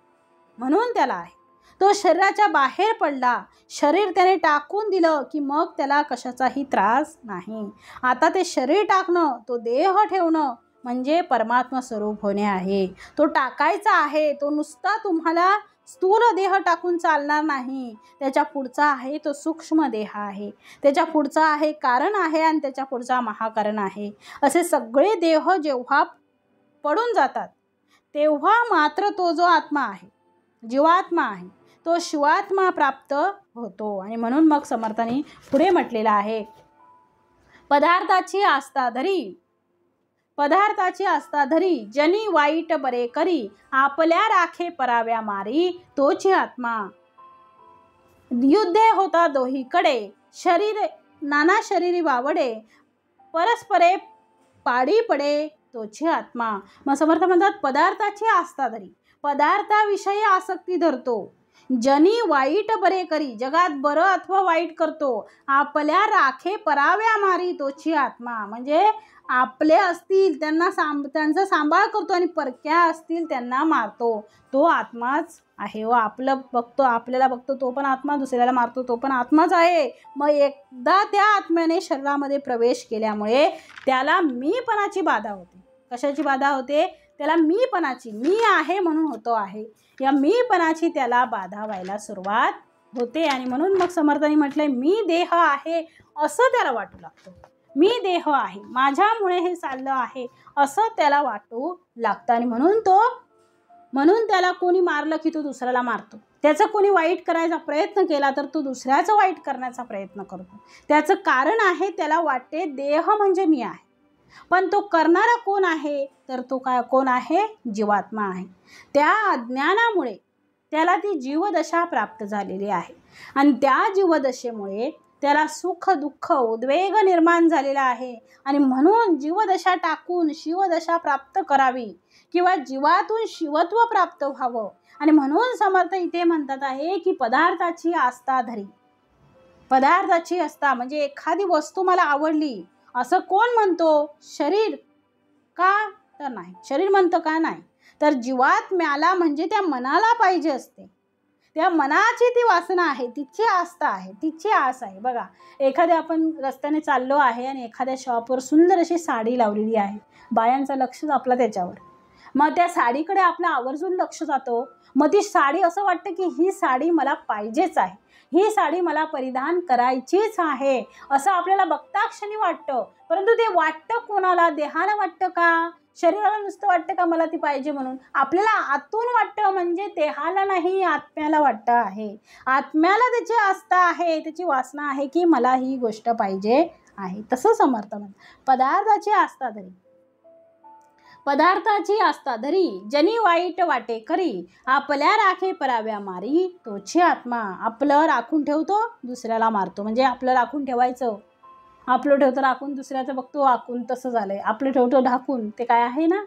म्हणून त्याला आहे. तो शरीराच्या बाहेर पडला, शरीर त्याने टाकून दिलं की मग त्याला कशाचाही त्रास नाही. आता ते शरीर टाकणं, तो देह ठेवणं म्हणजे परमात्मा स्वरूप होणे आहे. तो टाकायचा आहे. तो नुसता तुम्हाला स्थूल देह टाकून चालणार नाही. त्याच्या पुढचा आहे तो सूक्ष्म देह आहे, त्याच्या पुढचा आहे कारण आहे, आणि त्याच्या पुढचा महाकारण आहे. असे सगळे देह जेव्हा पडून जातात तेव्हा मात्र तो जो आत्मा आहे, जीवात्मा आहे, तो शिवात्मा प्राप्त होतो. आणि म्हणून मग समर्थांनी पुढे म्हटलेलं आहे, पदार्थाची आस्था धरी जनी वाईट बरे करी आपल्या राखे पराव्या मारी तोची आत्मा. युद्धे होता दोहीकडे शरीर नाना शरीरी वावडे परस्परे पाडी पडे तोची आत्मा. मग समर्थ म्हणतात पदार्थाची आस्था धरी, पदार्थाविषयी आसक्ती धरतो, जनी वाईट बरे करी जगात बरं अथवा वाईट करतो, आपल्या राखे पराव्या मारी तोची आत्मा. म्हणजे आपले असतील त्यांचा सांभाळ करतो आणि परक्या असतील त्यांना मारतो, तो आत्माच आहे व आपल्याला बघतो तो पण आत्मा, दुसऱ्याला मारतो तो पण आत्माच आहे. मग एकदा त्या आत्म्याने शरीरामध्ये प्रवेश केल्यामुळे त्याला मीपणाची बाधा होते. कशाची बाधा होते? त्याला मीपणाची, मी आहे म्हणून होतो आहे, या मीपणाची त्याला बाधा व्हायला सुरुवात होते. आणि म्हणून मग समर्थांनी म्हटलंय मी देह आहे असं त्याला वाटू लागतं. मी देह आहे, माझ्यामुळे हे चाललं आहे असं त्याला वाटू लागतं. आणि म्हणून त्याला कोणी मारलं की तो दुसऱ्याला मारतो, त्याचं कोणी वाईट करायचा प्रयत्न केला तर तो दुसऱ्याचं वाईट करण्याचा प्रयत्न करतो. त्याचं कारण आहे त्याला वाटते देह म्हणजे मी आहे, पण तो करणारा कोण आहे? तर तो कोण आहे? जीवात्मा आहे. त्या अज्ञानामुळे त्याला ती जीवदशा प्राप्त झालेली आहे, आणि त्या जीवदशेमुळे त्याला सुख दुःख उद्वेग निर्माण झालेला आहे. आणि म्हणून जीवदशा टाकून शिवदशा प्राप्त करावी किंवा जीवातून शिवत्व प्राप्त व्हावं. आणि म्हणून समर्थ इथे म्हणतात आहे की पदार्थाची आस्था धरी. पदार्थाची आस्था म्हणजे एखादी वस्तू मला आवडली असं कोण म्हणतो? शरीर का? तर नाही. शरीर म्हणतं का? नाही. तर जीवात्म्याला म्हणजे त्या मनाला पाहिजे असते, त्या मनाची ती वासना आहे, तिची आस्था आहे, तिची आस आहे. बघा, एखाद्या आपण रस्त्याने चाललो आहे आणि एखाद्या शॉपवर सुंदर अशी साडी लावलेली आहे, बायांचं लक्ष आपलं त्याच्यावर, मग त्या साडीकडे आपलं आवर्जून लक्ष जातो. मग ती साडी असं वाटतं की ही साडी मला पाहिजेच आहे, ही साडी मला परिधान करायचीच आहे असं आपल्याला बघताक्षणी वाटतं. परंतु ते वाटतं कोणाला? देहाला वाटतं का? शरीराला नुसतं वाटतं का मला ती पाहिजे म्हणून? आपल्याला आतून वाटतं, म्हणजे देहाला नाही, आत्म्याला वाटतं आहे. आत्म्याला त्याची आस्था आहे, त्याची वासना आहे की मला ही गोष्ट पाहिजे आहे. तसं समर्थ म्हणतात पदार्थाची आस्था धरी जनी वाईट वाटे करी आपल्या राखे पराव्या मारी तोची आत्मा. आपलं राखून ठेवतो, दुसऱ्याला मारतो. म्हणजे आपलं राखून ठेवायचं, आपलं ठेवतो राखून, दुसऱ्याचं बघतो वाकून, तसं झालंय. आपलं ठेवतो ढाकून, ते काय आहे ना,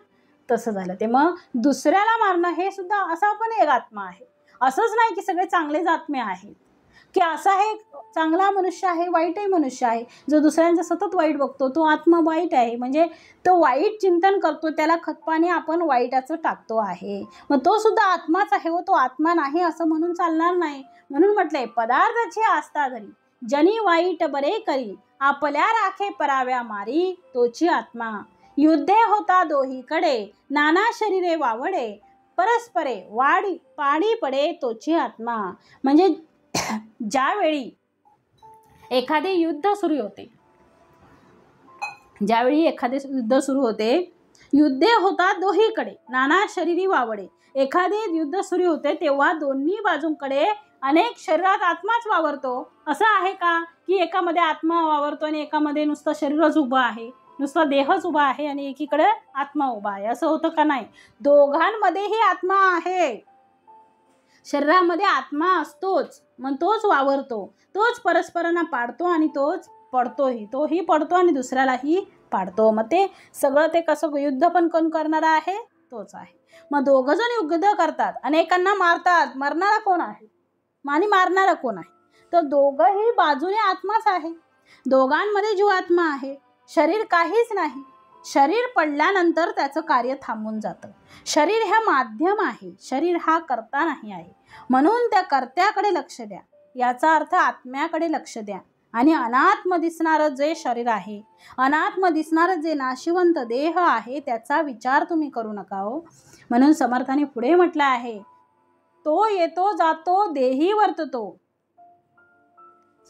तसं झालं ते. मग दुसऱ्याला मारणं हे सुद्धा असा पण एक आत्मा आहे. असंच नाही की सगळे चांगलेच आत्मे आहेत, की असा हे चांगला मनुष्य आहे, वाईटही मनुष्य आहे. जो दुसऱ्यांचं सतत वाईट बघतो तो आत्मा वाईट आहे, म्हणजे तो वाईट चिंतन करतो, त्याला खतपाणी आपण वाईटाचं टाकतो आहे. मग तो सुद्धा आत्माच आहे व तो आत्मा नाही असं म्हणून चालणार नाही. म्हणून म्हटलंय, पदार्थाची आस्था धरी जनी वाईट बरे करी, आपल्या राखे पराव्या मारी, तोची आत्मा. युद्धे होता दोहीकडे, नाना शरीरे वावडे, परस्परे वाडी पाडी पडे, तोची आत्मा. म्हणजे ज्यावेळी एखादे युद्ध सुरू होते, ज्यावेळी एखादे युद्ध सुरू होते, युद्धे होतात दोहीकडे नाना शरीरी वावडे, एखादे युद्ध सुरू होते तेव्हा दोन्ही बाजूंकडे अनेक शरीरात आत्माच वावरतो. असं आहे का की एकामध्ये आत्मा वावरतो आणि एकामध्ये नुसतं शरीरच उभं आहे, नुसता देहच उभा आहे आणि एकीकडे आत्मा उभा आहे, असं होतं का? नाही, दोघांमध्येही आत्मा आहे. शरीरामध्ये आत्मा असतोच, मग तोच वावरतो, तोच परस्परांना पाडतो आणि तोच पडतोही, तोही पडतो आणि दुसऱ्यालाही पाडतो. मग ते सगळं ते कसं युद्ध पण कोण करणारा आहे? तोच आहे. मग दोघं जण युद्ध करतात, अनेकांना मारतात, मरणारा कोण आहे आणि मारणारा कोण आहे? तर दोघंही बाजूने आत्माच आहे, दोघांमध्ये जीवात्मा आहे. शरीर काहीच नाही, शरीर पडल्यानंतर त्याचं कार्य थांबून जातं. शरीर हा माध्यम आहे, शरीर हा कर्ता नाही आहे. म्हणून त्या कर्त्याकडे लक्ष द्या, याचा अर्थ आत्म्याकडे लक्ष द्या. आणि अनात्म दिसणारं जे शरीर आहे, अनात्म दिसणारं जे नाशिवंत देह आहे, त्याचा विचार तुम्ही करू नका हो. म्हणून समर्थाने पुढे म्हटलं आहे, तो येतो जातो देही वर्ततो.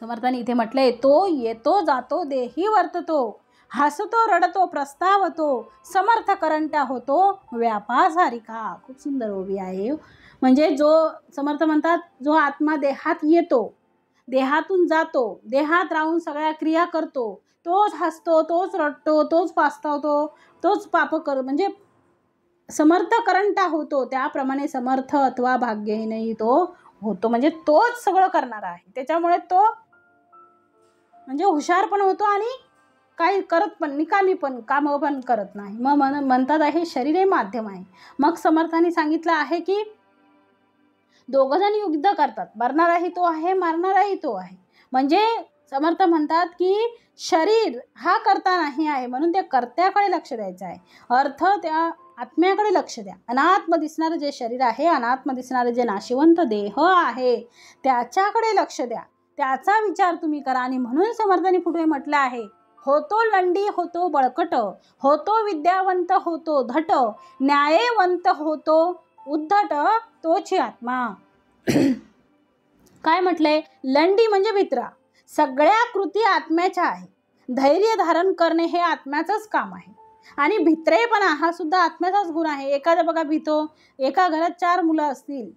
समर्थाने इथे म्हटलंय, तो येतो जातो देही वर्ततो, हसतो रडतो प्रस्तावतो, समर्थ करंटा होतो व्यापासारिका. खूप सुंदर ओवी आहे. म्हणजे जो समर्थ म्हणतात, जो आत्मा देहात येतो, देहातून जातो, देहात राहून सगळ्या क्रिया करतो, तोच हसतो, तोच रडतो, तोच पास्तावतो, तोच पाप कर, म्हणजे समर्थ करंटा होतो. त्याप्रमाणे समर्थ अथवा भाग्यहीनही तो होतो, म्हणजे तोच सगळं करणारा आहे. त्याच्यामुळे तो म्हणजे हुशार पण होतो आणि काही करत पण निकामी पण कामं पण करत नाही. मग म्हणतात आहे शरीर हे माध्यम आहे. मग समर्थांनी सांगितलं आहे की दोघं जण युद्ध करतात, मरणाराही तो आहे, मारणाराही तो आहे. म्हणजे समर्थ म्हणतात की शरीर हा करता नाही आहे, म्हणून त्या कर्त्याकडे लक्ष द्यायचं आहे. अर्थ त्या आत्म्याकडे लक्ष द्या. अनात्म दिसणारं जे शरीर आहे, अनात्म दिसणारं जे नाशिवंत देह आहे, त्याच्याकडे लक्ष द्या, त्याचा विचार तुम्ही करा. आणि म्हणून समर्थांनी पुढे म्हटलं आहे, होतो लंडी होतो बळकट, होतो विद्यावंत होतो धट, न्यायवंत होतो उद्धट, तोची आत्मा. काय म्हटलंय? लंडी म्हणजे भित्रा, सगळ्या कृती आत्म्याच्या आहे. धैर्य धारण करणे हे आत्म्याचंच काम आहे. आणि भित्रेपणा हा सुद्धा आत्म्याचाच गुण आहे. एखादा बघा भीतो, एका घरात 4 मुलं असतील,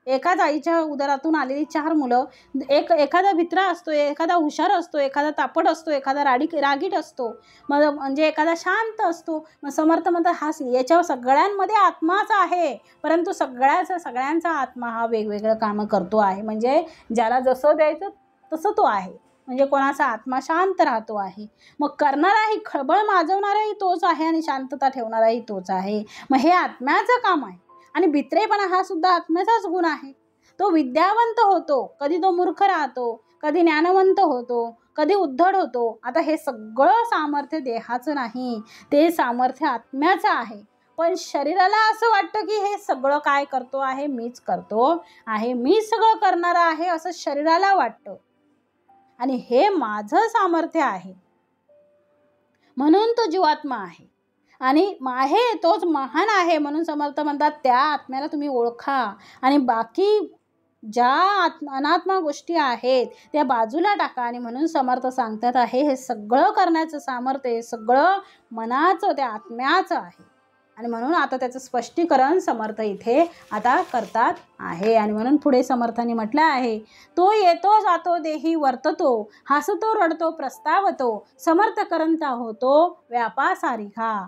एकाच आईच्या उदरातून आलेली 4 मुलं, एखादा भित्रा असतो, एखादा हुशार असतो, एखादा तापट असतो, एखादा रागीट असतो, मग म्हणजे एखादा शांत असतो. मग समर्थ म्हणतात हा याच्या सगळ्यांमध्ये आत्माच आहे, परंतु सगळ्यांचा आत्मा हा वेगवेगळं कामं करतो आहे. म्हणजे ज्याला जसं द्यायचं तसं तो आहे. म्हणजे कोणाचा आत्मा शांत राहतो आहे, मग करणाराही खळबळ माजवणाराही तोच आहे आणि शांतता ठेवणाराही तोच आहे. मग हे आत्म्याचं काम आहे. आणि भित्रेपणा हा सुद्धा आत्म्याचाच गुण आहे. तो विद्यावंत होतो, कधी तो मूर्ख राहतो, कधी ज्ञानवंत होतो, कधी उद्धट होतो. आता हे सगळं सामर्थ्य देहाचं नाही, ते सामर्थ्य आत्म्याचं आहे. पण शरीराला असं वाटतं की हे सगळं काय करतो आहे, मीच करतो आहे, मीच सगळं करणार आहे, असं शरीराला वाटतं. आणि हे माझं सामर्थ्य आहे, म्हणून तो जीवात्मा आहे आणि आहे तोच महान आहे. म्हणून समर्थ म्हणतात त्या आत्म्याला तुम्ही ओळखा आणि बाकी ज्या अनात्मा गोष्टी आहेत त्या बाजूला टाका. आणि म्हणून समर्थ सांगतात आहे हे सगळं करण्याचं सामर्थ्य, हे सगळं मनाचं, त्या आत्म्याचं आहे. आणि म्हणून आता त्याचं स्पष्टीकरण समर्थ इथे आता करतात आहे. आणि म्हणून पुढे समर्थांनी म्हटलं आहे, तो येतो जातो देही वर्ततो, हसतो रडतो प्रस्तावतो, समर्थ करंता होतो व्यापासारिखा,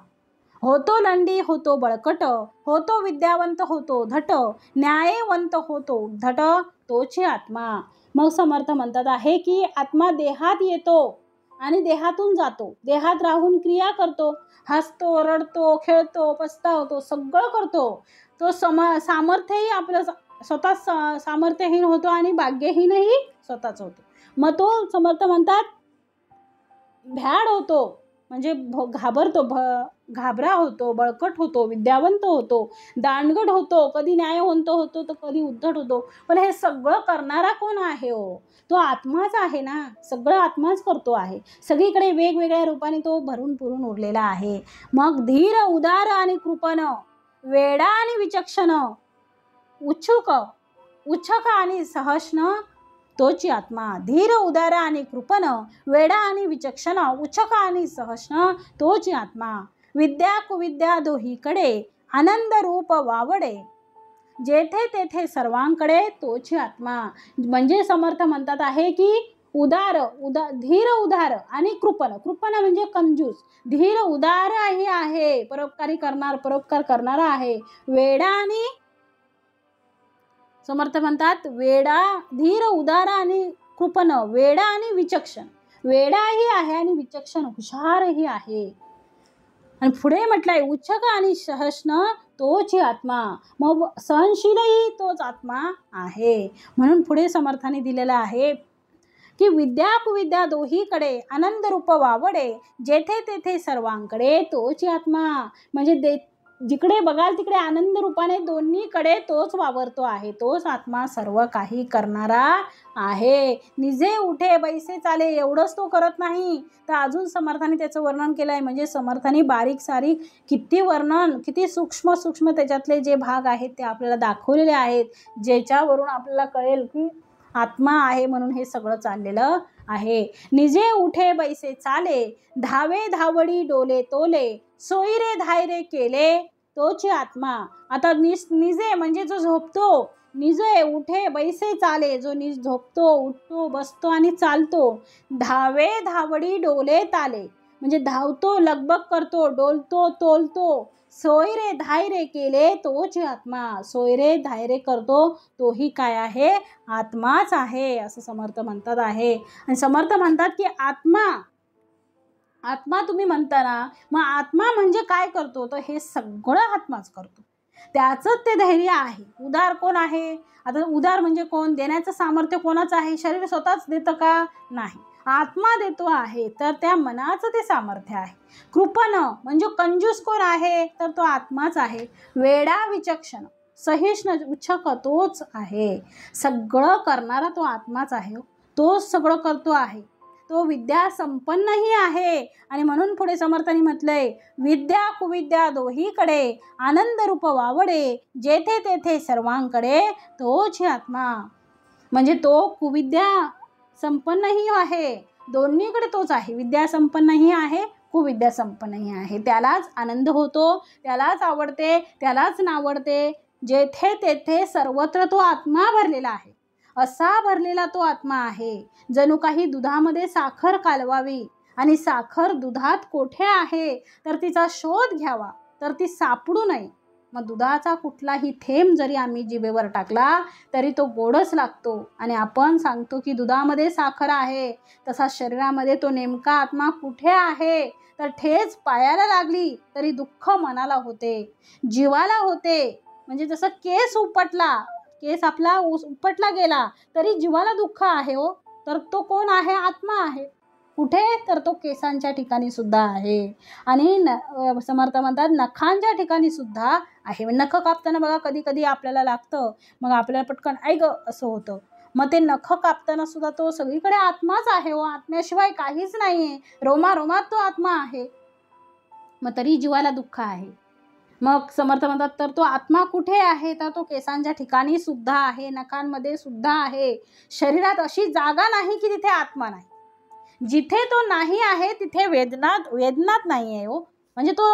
होतो लंडी होतो बळकट, होतो विद्यावंत होतो धट, न्यायवंत होतो उद्धट, तोची आत्मा. मग समर्थ म्हणतात आहे की आत्मा देहात येतो आणि देहातून जातो, देहात राहून क्रिया करतो, हसतो रडतो खेळतो पस्तावतो, सगळं करतो. तो सामर्थ्यही आपलं स्वतः सामर्थ्यहीन होतो आणि भाग्यहीनही स्वतःच होतो. मग तो समर्थ म्हणतात भ्याड होतो, म्हणजे घाबरतो, घाबरा होतो, बळकट होतो, विद्यावंत होतो, दांडगट होतो, कधी न्यायवंत होतो तर कधी उद्धट होतो. पण हे सगळं करणारा कोण आहे हो? तो आत्माच आहे ना. सगळं आत्माच करतो आहे. सगळीकडे वेगवेगळ्या रूपाने तो भरून पुरून उरलेला आहे. मग धीर उदार आणि कृपण, वेडा आणि विचक्षण, उच्छक आणि सहष्ण, तोची आत्मा. धीर उदार आणि कृपण, वेडा आणि विचक्षण, उच्छक आणि सहष्ण, तोची आत्मा. विद्या कुविद्या दोहीकडे, आनंद रूप वावडे, जेथे तेथे सर्वांकडे, तोची आत्मा. म्हणजे समर्थ म्हणतात आहे की धीर उदार आणि कृपण म्हणजे कंजूस. धीर उदारही आहे, परोपकार करणारा आहे. वेडा आणि समर्थ म्हणतात धीर उदार आणि कृपण, वेडा आणि विचक्षण. वेडाही आहे आणि विचक्षण हुशारही आहे. आणि पुढे म्हटलंय उच्छक आणि सहष्ण, तोची आत्मा. मग सहनशीलही तोच आत्मा आहे. म्हणून पुढे समर्थाने दिलेलं आहे की विद्या कुविद्या दोहीकडे, आनंद रूप वावडे, जेथे तेथे सर्वांकडे, तोची आत्मा. म्हणजे जिकडे बघाल तिकडे आनंद रूपाने दोन्हीकडे तोच वावरतो आहे. तोच आत्मा सर्व काही करणारा आहे. निजे उठे बैसे चाले एवढंच तो करत नाही, तर अजून समर्थाने त्याचं वर्णन केलं आहे. म्हणजे समर्थाने बारीक सारीक किती सूक्ष्म त्याच्यातले जे भाग आहेत ते आपल्याला दाखवलेले आहेत, ज्याच्यावरून आपल्याला कळेल की आत्मा आहे म्हणून हे सगळं चाललेलं आहे. निजे उठे बैसे चाले, धावे धावडी डोले तोले, सोयरे धायरे केले, तोची आत्मा. आता निजे म्हणजे जो झोपतो, निजे उठे बैसे चाले, जो झोपतो, उठतो, बसतो आणि चालतो. धावे धावडी डोले ताले, म्हणजे धावतो, लगबग करतो, डोलतो, तोलतो. सोयरे धायरे केले, तोची आत्मा. सोयरे धायरे करतो तोही काय आहे? आत्माच आहे, असं समर्थ म्हणतात आहे. आणि समर्थ म्हणतात की आत्मा तुम्ही म्हणता ना, मग आत्मा म्हणजे काय करतो? तर हे सगळं आत्माच करतो. त्याचंच ते धैर्य आहे. उदार कोण आहे? आता उदार म्हणजे कोण? देण्याचं सामर्थ्य कोणाचं आहे? शरीर स्वतःच देतं का? नाही, आत्मा देतो आहे. तर त्या मनाचं ते सामर्थ्य आहे. कृपण म्हणजे कंजूस कोण आहे? तर तो आत्माच आहे. वेडा विचक्षण, सहिष्णु, उच्छक तोच आहे. सगळं करणारा तो आत्माच आहे. तोच सगळं करतो आहे. तो विद्या संपन्नही आहे. आणि म्हणून पुढे समर्थांनी म्हटलंय विद्या कुविद्या दोहीकडे, आनंद रूप वावडे, जेथे तेथे सर्वांकडे, तोच आत्मा. म्हणजे तो कुविद्या संपन्नही आहे, दोन्हीकडे तोच आहे. विद्या संपन्नही आहे, कुविद्या संपन्नही आहे. त्यालाच आनंद होतो, त्यालाच आवडते, त्यालाच नावडते. जेथे तेथे सर्वत्र तो आत्मा भरलेला आहे. असा भरलेला तो आत्मा आहे. जणू काही दुधामध्ये साखर कालवावी आणि साखर दुधात कोठे आहे तर तिचा शोध घ्यावा, तर ती सापडू नये. मग दुधाचा कुठलाही थेंब जरी आम्ही जिभेवर टाकला तरी तो गोडच लागतो. आणि आपण सांगतो की दुधामध्ये साखर आहे, तसा शरीरामध्ये तो नेमका आत्मा कुठे आहे तर ठेच पायाला लागली तरी दुःख मनाला होते, जीवाला होते. म्हणजे जसं केस आपला उपटला गेला तरी जीवाला दुःख आहे हो, तर तो कोण आहे? आत्मा आहे. कुठे? तर तो केसांच्या ठिकाणी सुद्धा आहे. आणि समर्थ म्हणतात नखांच्या ठिकाणी सुद्धा आहे. नख कापताना बघा कधी कधी आपल्याला लागतं, मग आपल्याला पटकन ऐक असं होतं. मग ते नख कापताना सुद्धा तो सगळीकडे आत्माच आहे हो. आत्म्याशिवाय काहीच नाहीये. रोमात तो आत्मा आहे, मग तरी जीवाला दुःख आहे. मग समर्थ म्हणतात तर तो आत्मा कुठे आहे तर तो केसांच्या ठिकाणी सुद्धा आहे, नखांमध्ये सुद्धा आहे. शरीरात अशी जागा नाही की तिथे आत्मा नाही. जिथे तो नाही आहे तिथे वेदनात नाही आहे हो. म्हणजे तो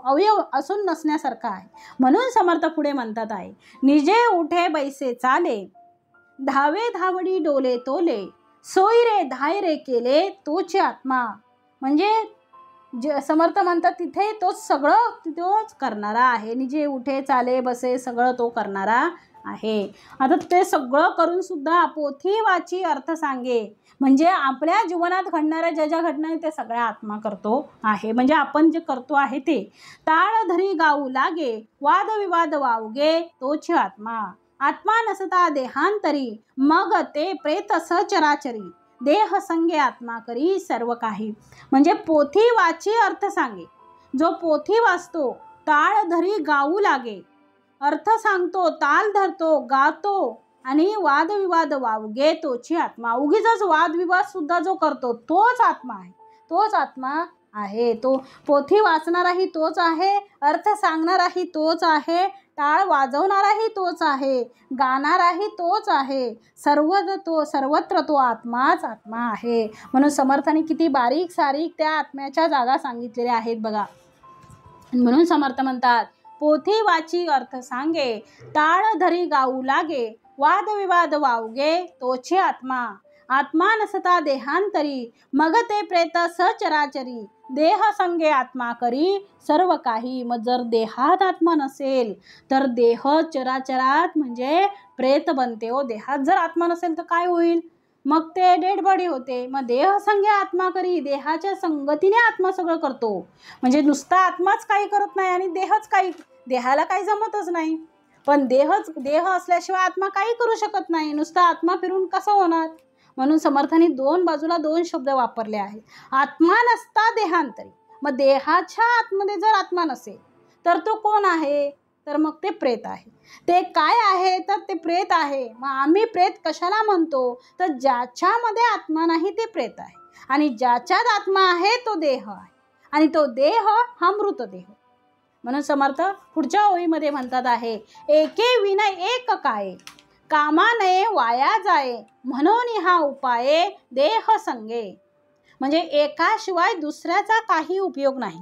अवयव असून नसण्यासारखा आहे. म्हणून समर्थ पुढे म्हणतात आहे निजे उठे बैसे चाले, धावे धावडी डोले तोले, सोयरे धायरे केले, तोचे आत्मा. म्हणजे समर्थ म्हणतात तिथे तोच करणारा आहे. निजे उठे चाले बसे सगळं तो करणारा आहे. आता ते सगळं करून सुद्धा पोथी वाची अर्थ सांगे. म्हणजे आपल्या जीवनात घडणाऱ्या ज्या घटना आहेत ते सगळ्या आत्मा करतो आहे. म्हणजे आपण जे करतो आहे ते. ताळ धरी गाऊ लागे, वाद विवाद वावगे, तोच आत्मा. आत्मा नसता देहांतरी, मग ते प्रेत सचराचरी, देह संगे आत्मा करी सर्व काही. म्हणजे पोथी वाची अर्थ सांगे. जो पोथी वाचतो ताळ धरी गाऊ लागे, अर्थ सांगतो ताल धरतो गातो, आणि वादविवाद वावगे तोची आत्मा. उगीच वादविवाद सुद्धा जो करतो तोच आत्मा आहे. तोच आत्मा आहे. तो पोथी वाचणाराही तोच आहे, अर्थ सांगणाराही तोच आहे, टाळ वाजवणाराही तोच आहे, गाणाराही तोच आहे. सर्वत्र तो आत्माच आत्मा आहे. म्हणून समर्थांनी किती बारीक सारीक त्या आत्म्याच्या जागा सांगितलेल्या आहेत बघा. म्हणून समर्थ म्हणतात, पोथी वाची अर्थ सांगे, टाळ धरी गाऊ लागे, वादविवाद वावगे तोची आत्मा. आत्मा नसता देहांतरी, मग ते प्रेत सचराचरी, देह संगे आत्मा करी सर्व काही. मग जर देहात आत्मा नसेल तर देह चराचरात म्हणजे प्रेत बनते. देहात जर आत्मा नसेल तर काय होईल? मग ते डेड बॉडी होते. मग देह संगे आत्मा करी, देहाच्या संगतीने आत्मा सगळं करतो. म्हणजे नुसता आत्माच काही करत नाही आणि देहच काही, देहाला काही जमतच नाही. पण देह असल्याशिवाय आत्मा काही करू शकत नाही. नुसता आत्मा फिरून कसं होणार? म्हणून समर्थांनी दोन बाजूला दोन शब्द वापरले आहेत. आत्मा नसता देहांतरी, मग देहाच्या आतमध्ये जर आत्मा नसेल तर तो कोण आहे? तर मग ते प्रेत आहे. ते काय आहे? तर ते प्रेत आहे. मग आम्ही प्रेत कशाला म्हणतो? तर ज्याच्यामध्ये आत्मा नाही ते प्रेत आहे, आणि ज्याच्यात आत्मा आहे तो देह आहे, आणि तो देह हा मृतदेह. म्हणून समर्थ पुढच्या ओळीमध्ये म्हणतात आहे, एके विनय एक काय, कामा नये वाया जाये, म्हणून हा उपाय देह संगे. म्हणजे एकाशिवाय दुसऱ्याचा काही उपयोग नाही.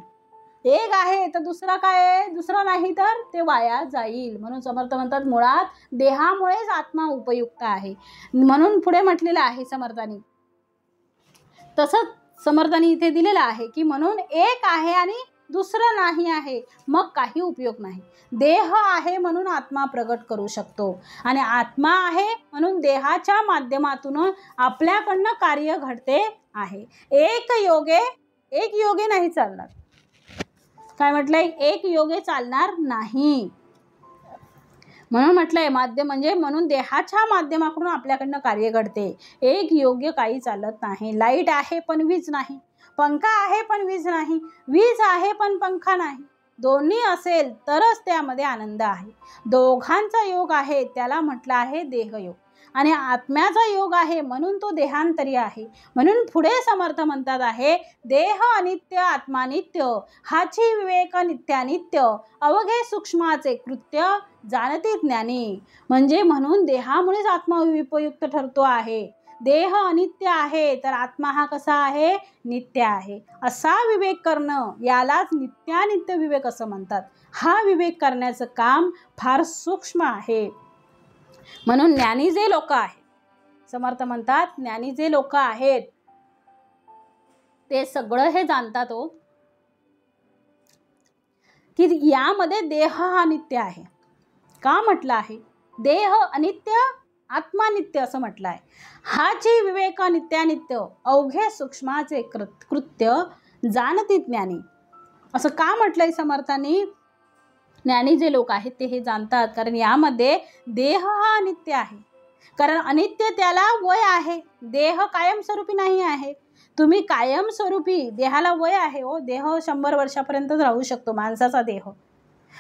एक आहे तर दुसरा काय आहे? दुसरा नाही तर ते वाया जाईल. म्हणून समर्थ म्हणतात, मुळात देहामुळेच आत्मा उपयुक्त आहे. म्हणून पुढे म्हटलेलं आहे समर्थांनी. तसंच समर्थांनी इथे दिलेलं आहे की म्हणून एक आहे आणि दुसरं नाही आहे, मग काही उपयोग नाही. देह आहे म्हणून आत्मा प्रगट करू शकतो, आणि आत्मा आहे म्हणून देहाच्या माध्यमातून आपल्याकडनं कार्य घडते आहे. एक योगे नाही चालणार. काय म्हटलंय? एक योगे चालणार नाही. म्हणून म्हटलंय माध्यम म्हणजे म्हणून देहाच्या माध्यमाकडून आपल्याकडनं कार्य घडते. एक योग्य काही चालत नाही. लाईट आहे पण वीज नाही, पंखा आहे पण वीज नाही, वीज आहे पण पंखा नाही. दोन्ही असेल तरच त्यामध्ये आनंद आहे. दोघांचा योग आहे त्याला म्हटलं आहे देहयोग, आणि आत्म्याचा योग आहे म्हणून तो देहांतरी आहे. म्हणून पुढे समर्थ म्हणतात आहे, देह अनित्य आत्मा नित्य, हाची विवेक नित्यानित्य, अवघे सूक्ष्माचे कृत्य जाणती ज्ञानी. म्हणजे म्हणून देहामुळेच आत्मा उपयुक्त ठरतो आहे. देह अनित्य आहे तर आत्मा हा कसा आहे? नित्य आहे. असा विवेक करणं यालाच नित्यानित्य विवेक असं म्हणतात. हा विवेक करण्याचं काम फार सूक्ष्म आहे. म्हणून ज्ञानी जे लोक आहेत, समर्थ म्हणतात ज्ञानी जे लोक आहेत ते सगळं हे जाणतात हो, की यामध्ये देह हा नित्य आहे. का म्हटलं आहे? देह अनित्य आत्मा नित्य असं म्हटलं आहे. हाची विवेक नित्यानित्य, अवघे सूक्ष्माचे कृत्य जाणती ज्ञानी. असं का म्हटलंय समर्थांनी? ज्ञानी जे लोक आहेत ते हे जाणतात, कारण यामध्ये देह हा अनित्य आहे. कारण अनित्य त्याला वय आहे, देह कायमस्वरूपी नाही आहे. तुम्ही कायमस्वरूपी, देहाला वय आहे हो, देह 100 वर्षापर्यंत राहू शकतो माणसाचा देह.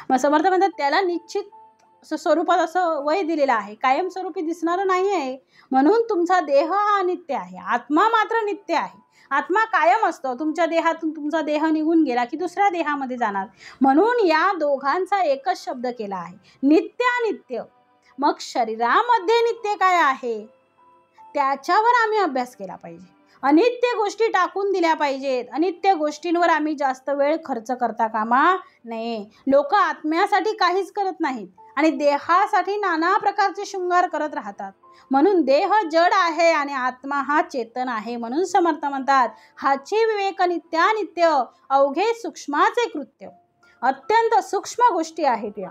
मग समर्थ म्हणतात त्याला निश्चित स्वरूपात असं वय दिलेलं आहे, कायमस्वरूपी दिसणारं नाही आहे. म्हणून तुमचा देह हा अनित्य आहे, आत्मा मात्र नित्य आहे. आत्मा कायम असतो. तुमच्या देहातून तुमचा देह निघून गेला की दुसऱ्या देहामध्ये जाणार. म्हणून या दोघांचा एकच शब्द केला आहे, नित्यानित्य. मग शरीरामध्ये नित्य काय आहे त्याच्यावर आम्ही अभ्यास केला पाहिजे. अनित्य गोष्टी टाकून दिल्या पाहिजेत. अनित्य गोष्टींवर आम्ही जास्त वेळ खर्च करता कामा नये. लोक आत्म्यासाठी काहीच करत नाहीत आणि देहासाठी नाना प्रकारचे शृंगार करत राहतात. म्हणून देह जड आहे आणि आत्मा हा चेतन आहे. म्हणून समर्थ म्हणतात, हाची विवेक नित्यानित्य, अवघे सूक्ष्माचे कृत्य. अत्यंत सूक्ष्म गोष्टी आहेत या.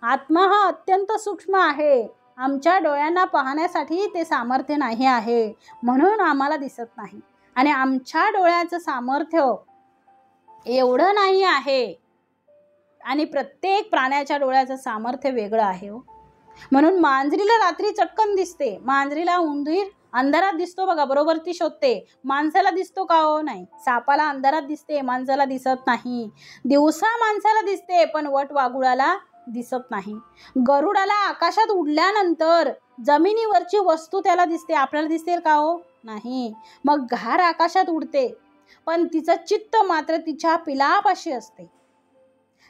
आत्मा हा अत्यंत सूक्ष्म आहे. आमच्या डोळ्यांना पाहण्यासाठी ते सामर्थ्य नाही आहे, म्हणून आम्हाला दिसत नाही. आणि आमच्या डोळ्याचं सामर्थ्य एवढं नाही आहे, आणि प्रत्येक प्राण्याच्या डोळ्याचं सामर्थ्य वेगळं आहे हो. म्हणून मांजरीला रात्री चटकन दिसते. मांजरीला उंदीर अंधारात दिसतो बघा, बरोबर ती शोधते. माणसाला दिसतो का हो? नाही. सापाला अंधारात दिसते, माणसाला दिसत नाही. दिवसा माणसाला दिसते पण वटवाघुळाला दिसत नाही. गरुडाला आकाशात उडल्यानंतर जमिनीवरची वस्तू त्याला दिसते, आपल्याला दिसेल का हो? नाही. मग घार आकाशात उडते पण तिचं चित्त मात्र तिच्या पिलापाशी असते.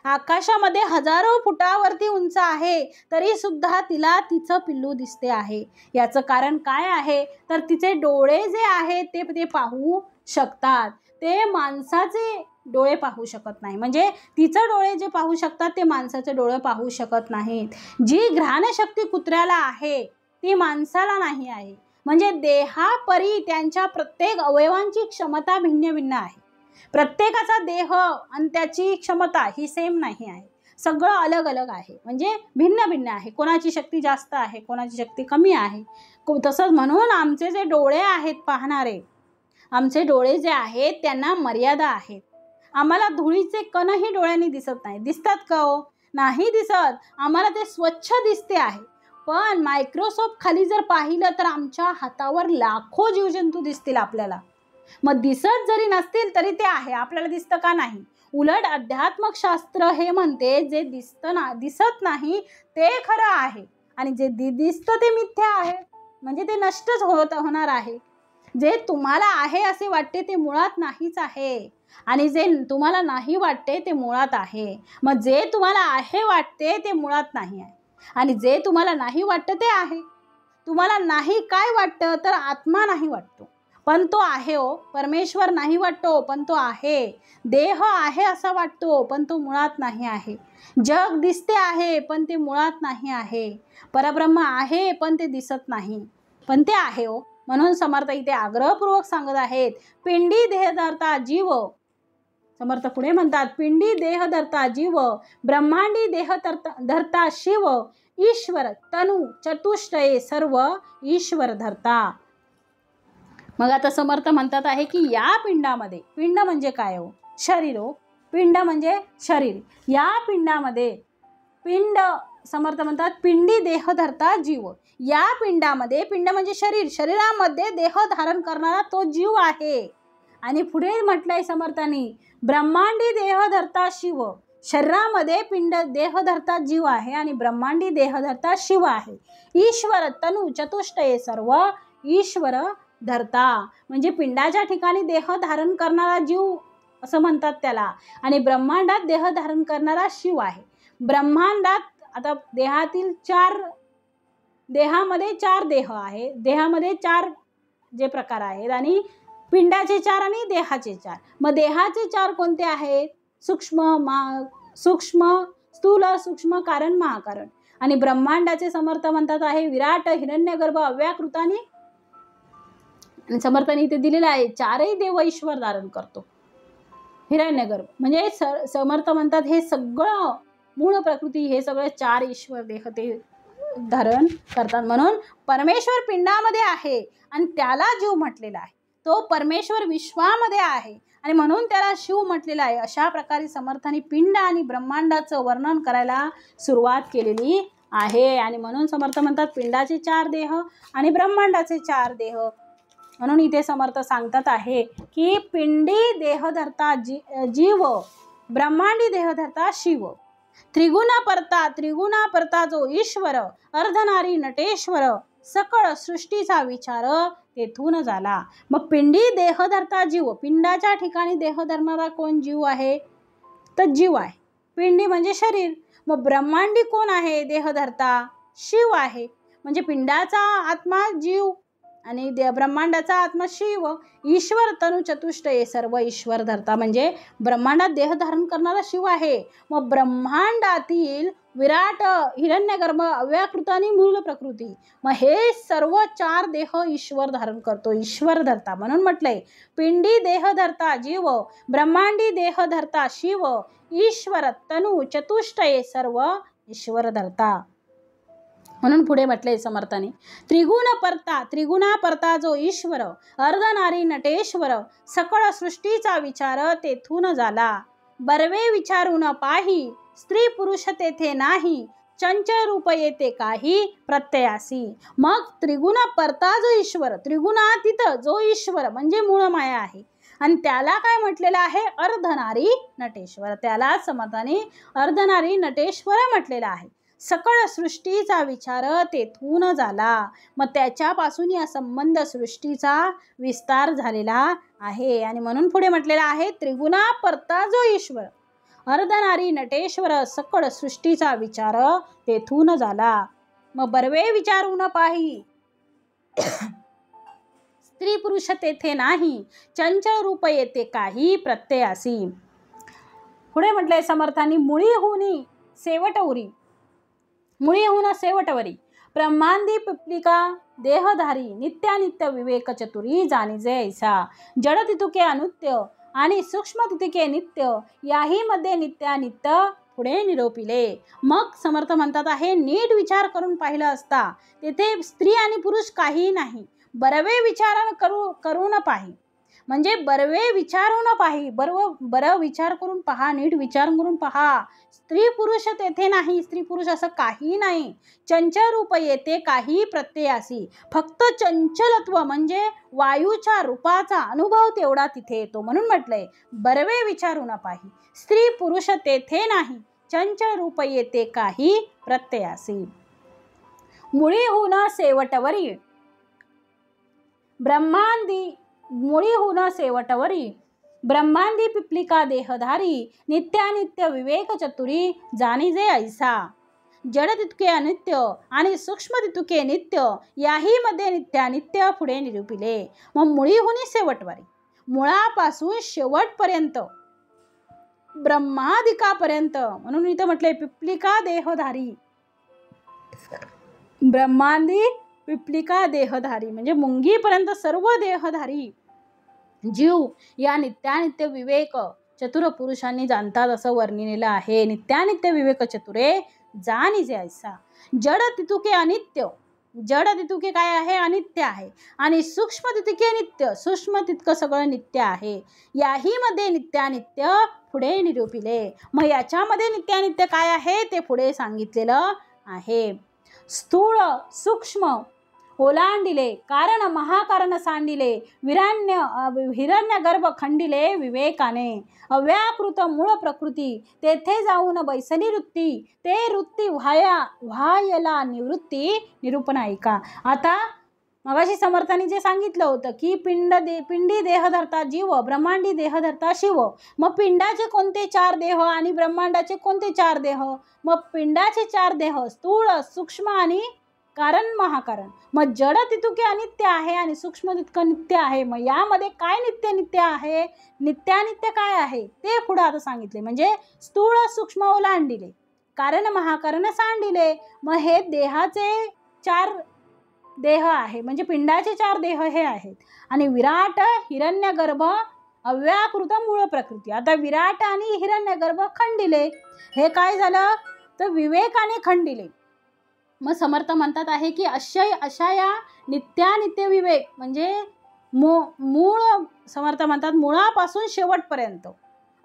आकाशामध्ये हजारो फुटावरती उंच आहे तरी सुद्धा तिला तिचं पिल्लू दिसते आहे. याचं कारण काय आहे तर तिचे डोळे जे आहेत ते पाहू शकतात. ते माणसाचे डोळे पाहू शकत नाही. म्हणजे तिचं डोळे जे पाहू शकतात ते माणसाचे डोळे पाहू शकत नाहीत. जी घ्राणशक्ती कुत्र्याला आहे ती माणसाला नाही आहे. म्हणजे देहापरी त्यांच्या प्रत्येक अवयवांची क्षमता भिन्न भिन्न आहे. प्रत्येकाचा देह आणि त्याची क्षमता ही सेम नाही आहे. सगळं अलग अलग आहे. म्हणजे भिन्न भिन्न आहे. कोणाची शक्ती जास्त आहे, कोणाची शक्ती कमी आहे. तसंच म्हणून आमचे जे डोळे आहेत पाहणारे, आमचे डोळे जे आहेत त्यांना मर्यादा आहेत. आम्हाला धुळीचे कणही डोळ्यांनी दिसत नाही. दिसतात का हो? नाही दिसत. आम्हाला ते स्वच्छ दिसते आहे. पण मायक्रोस्कोप खाली जर पाहिलं तर आमच्या हातावर लाखो जीवजंतू दिसतील आपल्याला. मग दिसत जरी नसतील तरी ते आहे. आपल्याला दिसतं का? नाही. उलट अध्यात्मक शास्त्र हे म्हणते जे दिसत नाही ते खरं आहे आणि जे दिसतं ते मिथ्या आहे. म्हणजे ते नष्टच होणार आहे. जे तुम्हाला आहे असे वाटते ते मुळात नाहीच आहे आणि जे तुम्हाला नाही वाटते ते मुळात आहे. मग जे तुम्हाला आहे वाटते ते मुळात नाही आहे आणि जे तुम्हाला नाही वाटतं ते आहे. तुम्हाला नाही काय वाटतं तर आत्मा नाही वाटतो पण तो आहे हो. परमेश्वर नाही वाटतो पण तो आहे. देह आहे असा वाटतो पण तो मुळात नाही आहे. जग दिसते आहे पण ते मुळात नाही आहे. परब्रह्म आहे पण ते दिसत नाही पण ते आहे हो. म्हणून समर्थ इथे आग्रहपूर्वक सांगत आहेत, पिंडी देह धरता जीव. समर्थ पुढे म्हणतात, पिंडी देह धरता जीव, ब्रह्मांडी देह धरता शिव, ईश्वर तनु चतुष्टये सर्व ईश्वर धरता. मग आता समर्थ म्हणतात आहे की या पिंडामध्ये, पिंड म्हणजे काय हो? शरीर हो. पिंड म्हणजे शरीर. या पिंडामध्ये, पिंड समर्थ म्हणतात पिंडी देह धरता जीव. या पिंडामध्ये, पिंड म्हणजे शरीर, शरीरामध्ये देह धारण करणारा तो जीव आहे. आणि पुढे म्हटलंय समर्थांनी, ब्रह्मांडी देह धरता शिव. शरीरामध्ये पिंड देह धरता जीव आहे आणि ब्रह्मांडी देह धरता शिव आहे. ईश्वर तनु चतुष्टये सर्व ईश्वर धरता. म्हणजे पिंडाच्या ठिकाणी देह धारण करणारा जीव असं म्हणतात त्याला आणि ब्रह्मांडात देह धारण करणारा शिव आहे. ब्रह्मांडात आता देहातील देहामध्ये 4 देह आहे. देहामध्ये 4 जे प्रकार आहेत आणि पिंडाचे 4 आणि देहाचे 4. मग देहाचे 4 कोणते आहेत? सूक्ष्म, स्थूल, सूक्ष्म, कारण, महाकारण. आणि ब्रह्मांडाचे समर्थ म्हणतात आहे विराट, हिरण्यगर्भ, अव्याकृत आणि समर्थांनी इथे दिलेलं आहे 4ही देव ईश्वर धारण करतो. हिरण्यगर्भ म्हणजे समर्थ म्हणतात हे सगळं मूळ प्रकृती, हे सगळे 4 ईश्वर देह ते धारण करतात. म्हणून परमेश्वर पिंडामध्ये आहे आणि त्याला जीव म्हटलेला आहे. तो परमेश्वर विश्वामध्ये आहे आणि म्हणून त्याला शिव म्हटलेला आहे. अशा प्रकारे समर्थांनी पिंड आणि ब्रह्मांडाचं वर्णन करायला सुरुवात केलेली आहे. आणि म्हणून समर्थ म्हणतात पिंडाचे 4 देह आणि ब्रह्मांडाचे 4 देह. म्हणून इथे समर्थ सांगतात आहे की पिंडी देह धरता जीव, ब्रह्मांडी देह धरता शिव. त्रिगुणा परता जो ईश्वर, अर्धनारी नटेश्वर, सकळ सृष्टीचा विचार तेथून झाला. मग पिंडी देह धरता जीव, पिंडाच्या ठिकाणी देह धरणारा कोण जीव आहे तर जीव आहे. पिंडी म्हणजे शरीर. मग ब्रह्मांडी कोण आहे देह धरता? शिव आहे. म्हणजे पिंडाचा आत्मा जीव आणि ब्रह्मांडाचा आत्मा शिव. ईश्वर तनु चतुष्टये सर्व ईश्वर धरता. म्हणजे ब्रह्मांडात देह धारण करणारा शिव आहे. मग ब्रह्मांडातील विराट, हिरण्यगर्भ, अव्याकृत आणि मूल प्रकृती, मग हे सर्व 4 देह ईश्वर धारण करतो, ईश्वर धरता. म्हणून म्हटलंय पिंडी देह धरता जीव, ब्रह्मांडी देह धरता शिव, ईश्वर तनु चतुष्टये सर्व ईश्वर धरता. म्हणून पुढे म्हटले समर्थाने त्रिगुणा परता जो ईश्वर, अर्धनारी नटेश्वर, सकळ सृष्टीचा विचार तेथून झाला. बर्वे विचारून पाही, स्त्री पुरुष तेथे नाही, चंचल रूप येते काही प्रत्ययासी. मग त्रिगुण परता जो ईश्वर, त्रिगुणातीत जो ईश्वर म्हणजे मूळ माया आहे, आणि त्याला काय म्हटलेलं आहे, अर्धनारी नटेश्वर. त्याला समर्थाने अर्धनारी नटेश्वर म्हटलेलं आहे. सकळ सृष्टीचा विचार तेथून झाला. मग त्याच्यापासून या संबंध सृष्टीचा विस्तार झालेला आहे. आणि म्हणून पुढे म्हटलेला आहे, त्रिगुणा परता जो ईश्वर, अर्धनारी नटेश्वर, सकळ सृष्टीचा विचार तेथून झाला. मग बर्वे विचारून पाही, स्त्री पुरुष तेथे नाही, चंचल रूप येते काही प्रत्ययासी. पुढे म्हटलंय समर्थांनी, मुळी होऊनी सेवटवरी, मुळी होऊन सेवटवरी, ब्रह्मांदी पिपलिका देहधारी, नित्यानित्य विवेक चतुरी, जाणीजे ऐसा. जड तितुके अनुत्य आणि सूक्ष्म तितुके नित्य, याही मध्ये नित्यानित्य पुढे निरोपिले. मग समर्थ म्हणतात आहे, नीट विचार करून पाहिलं असता तेथे स्त्री आणि पुरुष काही नाही. बरवे विचार करून पाही, म्हणजे बरवे विचारून पाही, बरं विचार करून पहा, नीट विचार करून पहा. स्त्री पुरुष तेथे नाही, स्त्री पुरुष असं काही नाही. चंचल रूप येते काही प्रत्ययासी, फक्त चंचलत्व म्हणजे वायूच्या रूपाचा अनुभव तेवढा तिथे येतो. म्हणून म्हटलंय, बरवे विचारून पाही, स्त्री पुरुष तेथे नाही, चंचल रूप येते काही प्रत्ययासी. मुळी होऊन सेवटवरी, ब्रह्मांदी, मुळी होऊन सेवटवरी, ब्रह्मांदी पिपलिका देहधारी, नित्यानित्य विवेक चतुरी, जाणीजे ऐसा. जड तितके अनित्य आणि सूक्ष्म तितके नित्य, याही मध्ये नित्यानित्य पुढे निरूपिले. मग मुळी होऊन सेवटवरी, मुळापासून शेवटपर्यंत, ब्रह्मादिकापर्यंत. म्हणून इथं म्हटलंय पिपलिका देहधारी, ब्रह्मांदी पिपलिका देहधारी म्हणजे मुंगीपर्यंत सर्व देहधारी जीव या नित्यानित्य विवेक चतुर पुरुषांनी जाणतात असं वर्णिलेलं आहे. नित्यानित्य विवेक चतुरे जाणीजे ऐसा. जड तितुके अनित्य, जड तितुके काय आहे, अनित्य आहे, आणि सूक्ष्म तितुके नित्य, सूक्ष्म तितकं सगळं नित्य आहे. याही मध्ये नित्यानित्य पुढे निरूपिले. मग याच्यामध्ये नित्यानित्य काय आहे ते पुढे सांगितलेलं आहे. स्थूळ सूक्ष्म ओलांडिले, कारण महाकारण सांडिले, हिरण्य गर्भ खंडिले विवेकाने. अव्याकृत मूळ प्रकृती तेथे जाऊन बैसली वृत्ती, ते वृत्ती व्हायला निवृत्ती निरूपणायिका. आता मगाशी समर्थांनी जे सांगितलं होतं की पिंडी देह धरता जीव, ब्रह्मांडी देह धरता शिव. मग पिंडाचे कोणते 4 देह आणि ब्रह्मांडाचे कोणते 4 देह? मग पिंडाचे 4 देह स्थूळ सूक्ष्म आणि कारण महाकारण. मग जड तितुके अनित्य आहे आणि सूक्ष्म तितकं नित्य आहे. मग यामध्ये काय नित्य आहे, नित्यानित्य काय आहे ते पुढे आता सांगितले. म्हणजे स्थूळ सूक्ष्म ओलांडिले, कारण महाकारण सांडिले. मग हे देहाचे 4 देह आहे, म्हणजे पिंडाचे 4 देह हे आहेत. आणि विराट हिरण्यगर्भ अव्याकृत मूळ प्रकृती. आता विराट आणि हिरण्यगर्भ खंडिले, हे काय झालं तर विवेकाने खंडिले. मग समर्थ म्हणतात आहे की अशा या नित्यानित्य विवेक म्हणजे मूळ, समर्थ म्हणतात मुळापासून शेवटपर्यंत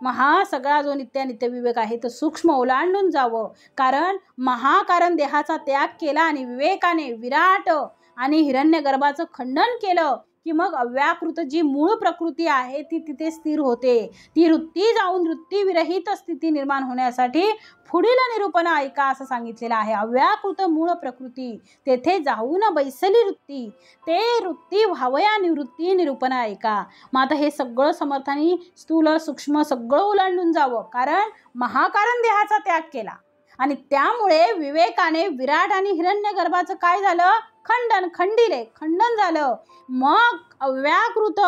मग हा सगळा जो नित्यानित्य विवेक आहे तो सूक्ष्म ओलांडून जावं. कारण महाकारण देहाचा त्याग केला आणि विवेकाने विराट आणि हिरण्यगर्भाचं खंडन केलं की मग अव्याकृत जी मूळ प्रकृती आहे ती तिथे स्थिर होते. ती वृत्ती जाऊन वृत्ती विरहित स्थिती निर्माण होण्यासाठी पुढील निरूपण ऐका असं सांगितलेलं आहे. अव्याकृत मूळ प्रकृती तेथे जाऊन बैसली वृत्ती, ते वृत्ती व्हावया निवृत्ती निरूपण ऐका. मग आता हे सगळं समर्थांनी स्थूल सूक्ष्म सगळं ओलांडून जावं, कारण महाकारण देहाचा त्याग केला आणि त्यामुळे विवेकाने विराट आणि हिरण्यगर्भाचं काय झालं, खंडन झालं. मग अव्याकृत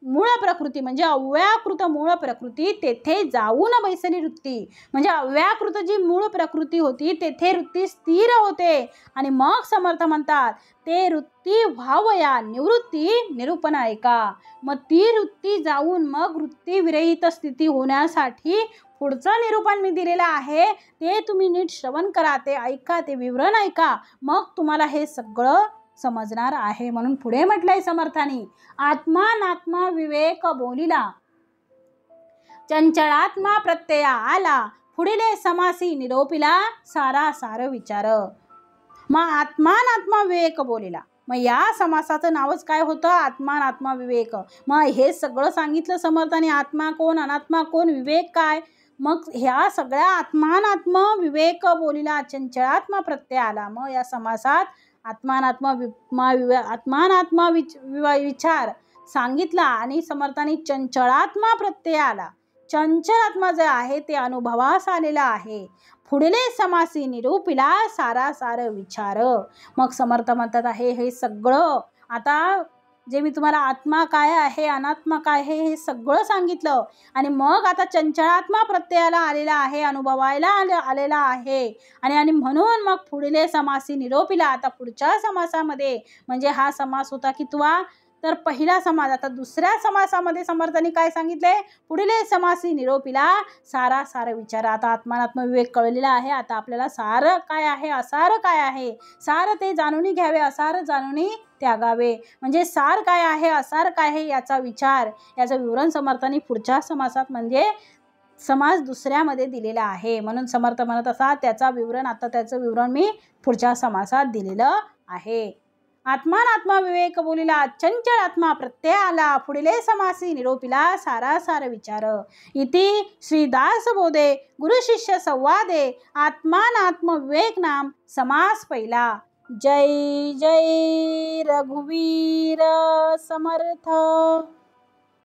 मूळ प्रकृती म्हणजे अव्याकृत मूळ प्रकृती तेथे जाऊन बैसली वृत्ती, म्हणजे अव्याकृत जी मूळ प्रकृती होती तेथे वृत्ती स्थिर होते. आणि मग समर्थ म्हणतात ते वृत्ती व्हावया निवृत्ती निरूपण ऐका. मग ती वृत्ती जाऊन मग वृत्ती विरहित स्थिती होण्यासाठी पुढचं निरूपण मी दिलेलं आहे ते तुम्ही नीट श्रवण करा, ते ऐका, ते विवरण ऐका, मग तुम्हाला हे सगळं समजणार आहे. म्हणून पुढे म्हटलंय समर्थांनी, आत्मा नात्मा विवेक बोलिला, चंचळात्मा प्रत्यया आला, पुढिले समासी निरोपिला सारा सार विचार. मग आत्मानात्मा विवेक बोलिला. मग या समासाचं नावच काय होतं? आत्मानात्मा विवेक. मग हे सगळं सांगितलं समर्थाने. आत्मा कोण, अनात्मा कोण, विवेक काय. मग ह्या सगळ्या आत्मानात्म विवेक बोलिला, चंचळात्मा प्रत्यय आला. मग या समासात आत्मानात्मा विचार सांगितला आणि समर्थाने चंचळात्मा प्रत्यय आला. चंचल आत्मा जे आहे ते अनुभवास आलेला आहे. पुढले समासी निरूपिला सारा सार विचार. मग समर्थ म्हणतात आहे हे सगळं आता जे मी तुम्हाला आत्मा काय आहे, अनात्मा काय आहे हे सगळं सांगितलं आणि मग आता चंचळात्मा प्रत्ययाला आलेला आहे, अनुभवायला आलेला आहे. आणि म्हणून मग पुढले समासी निरोपिला. आता पुढच्या समासामध्ये म्हणजे हा समास होता कितवा? तर पहिला समास. आता दुसऱ्या समासामध्ये समर्थांनी काय सांगितले? पुढले समासी निरोपिला सारा सार विचार. आता आत्मानात्म विवेक कळलेला आहे. आता आपल्याला सार काय आहे, असार काय आहे, सार ते जाणून घ्यावे, असार जाणून त्यागावे. म्हणजे सार काय आहे, असार काय आहे याचा विचार, याचं विवरण समर्थांनी पुढच्या समासात म्हणजे समास दुसऱ्यामध्ये दिलेला आहे. म्हणून समर्थ म्हणत असा त्याचं विवरण मी पुढच्या समासात दिलेलं आहे. आत्मानात्मा विवेक बोलिला, चंचल आत्मा प्रत्यय आला. पुढले समासी निरोपिला सारा सार विचार. इति श्री दासबोधे गुरु शिष्य संवादे आत्मानात्म विवेक नाम समास पहिला. जय जय रघुवीर समर्थ.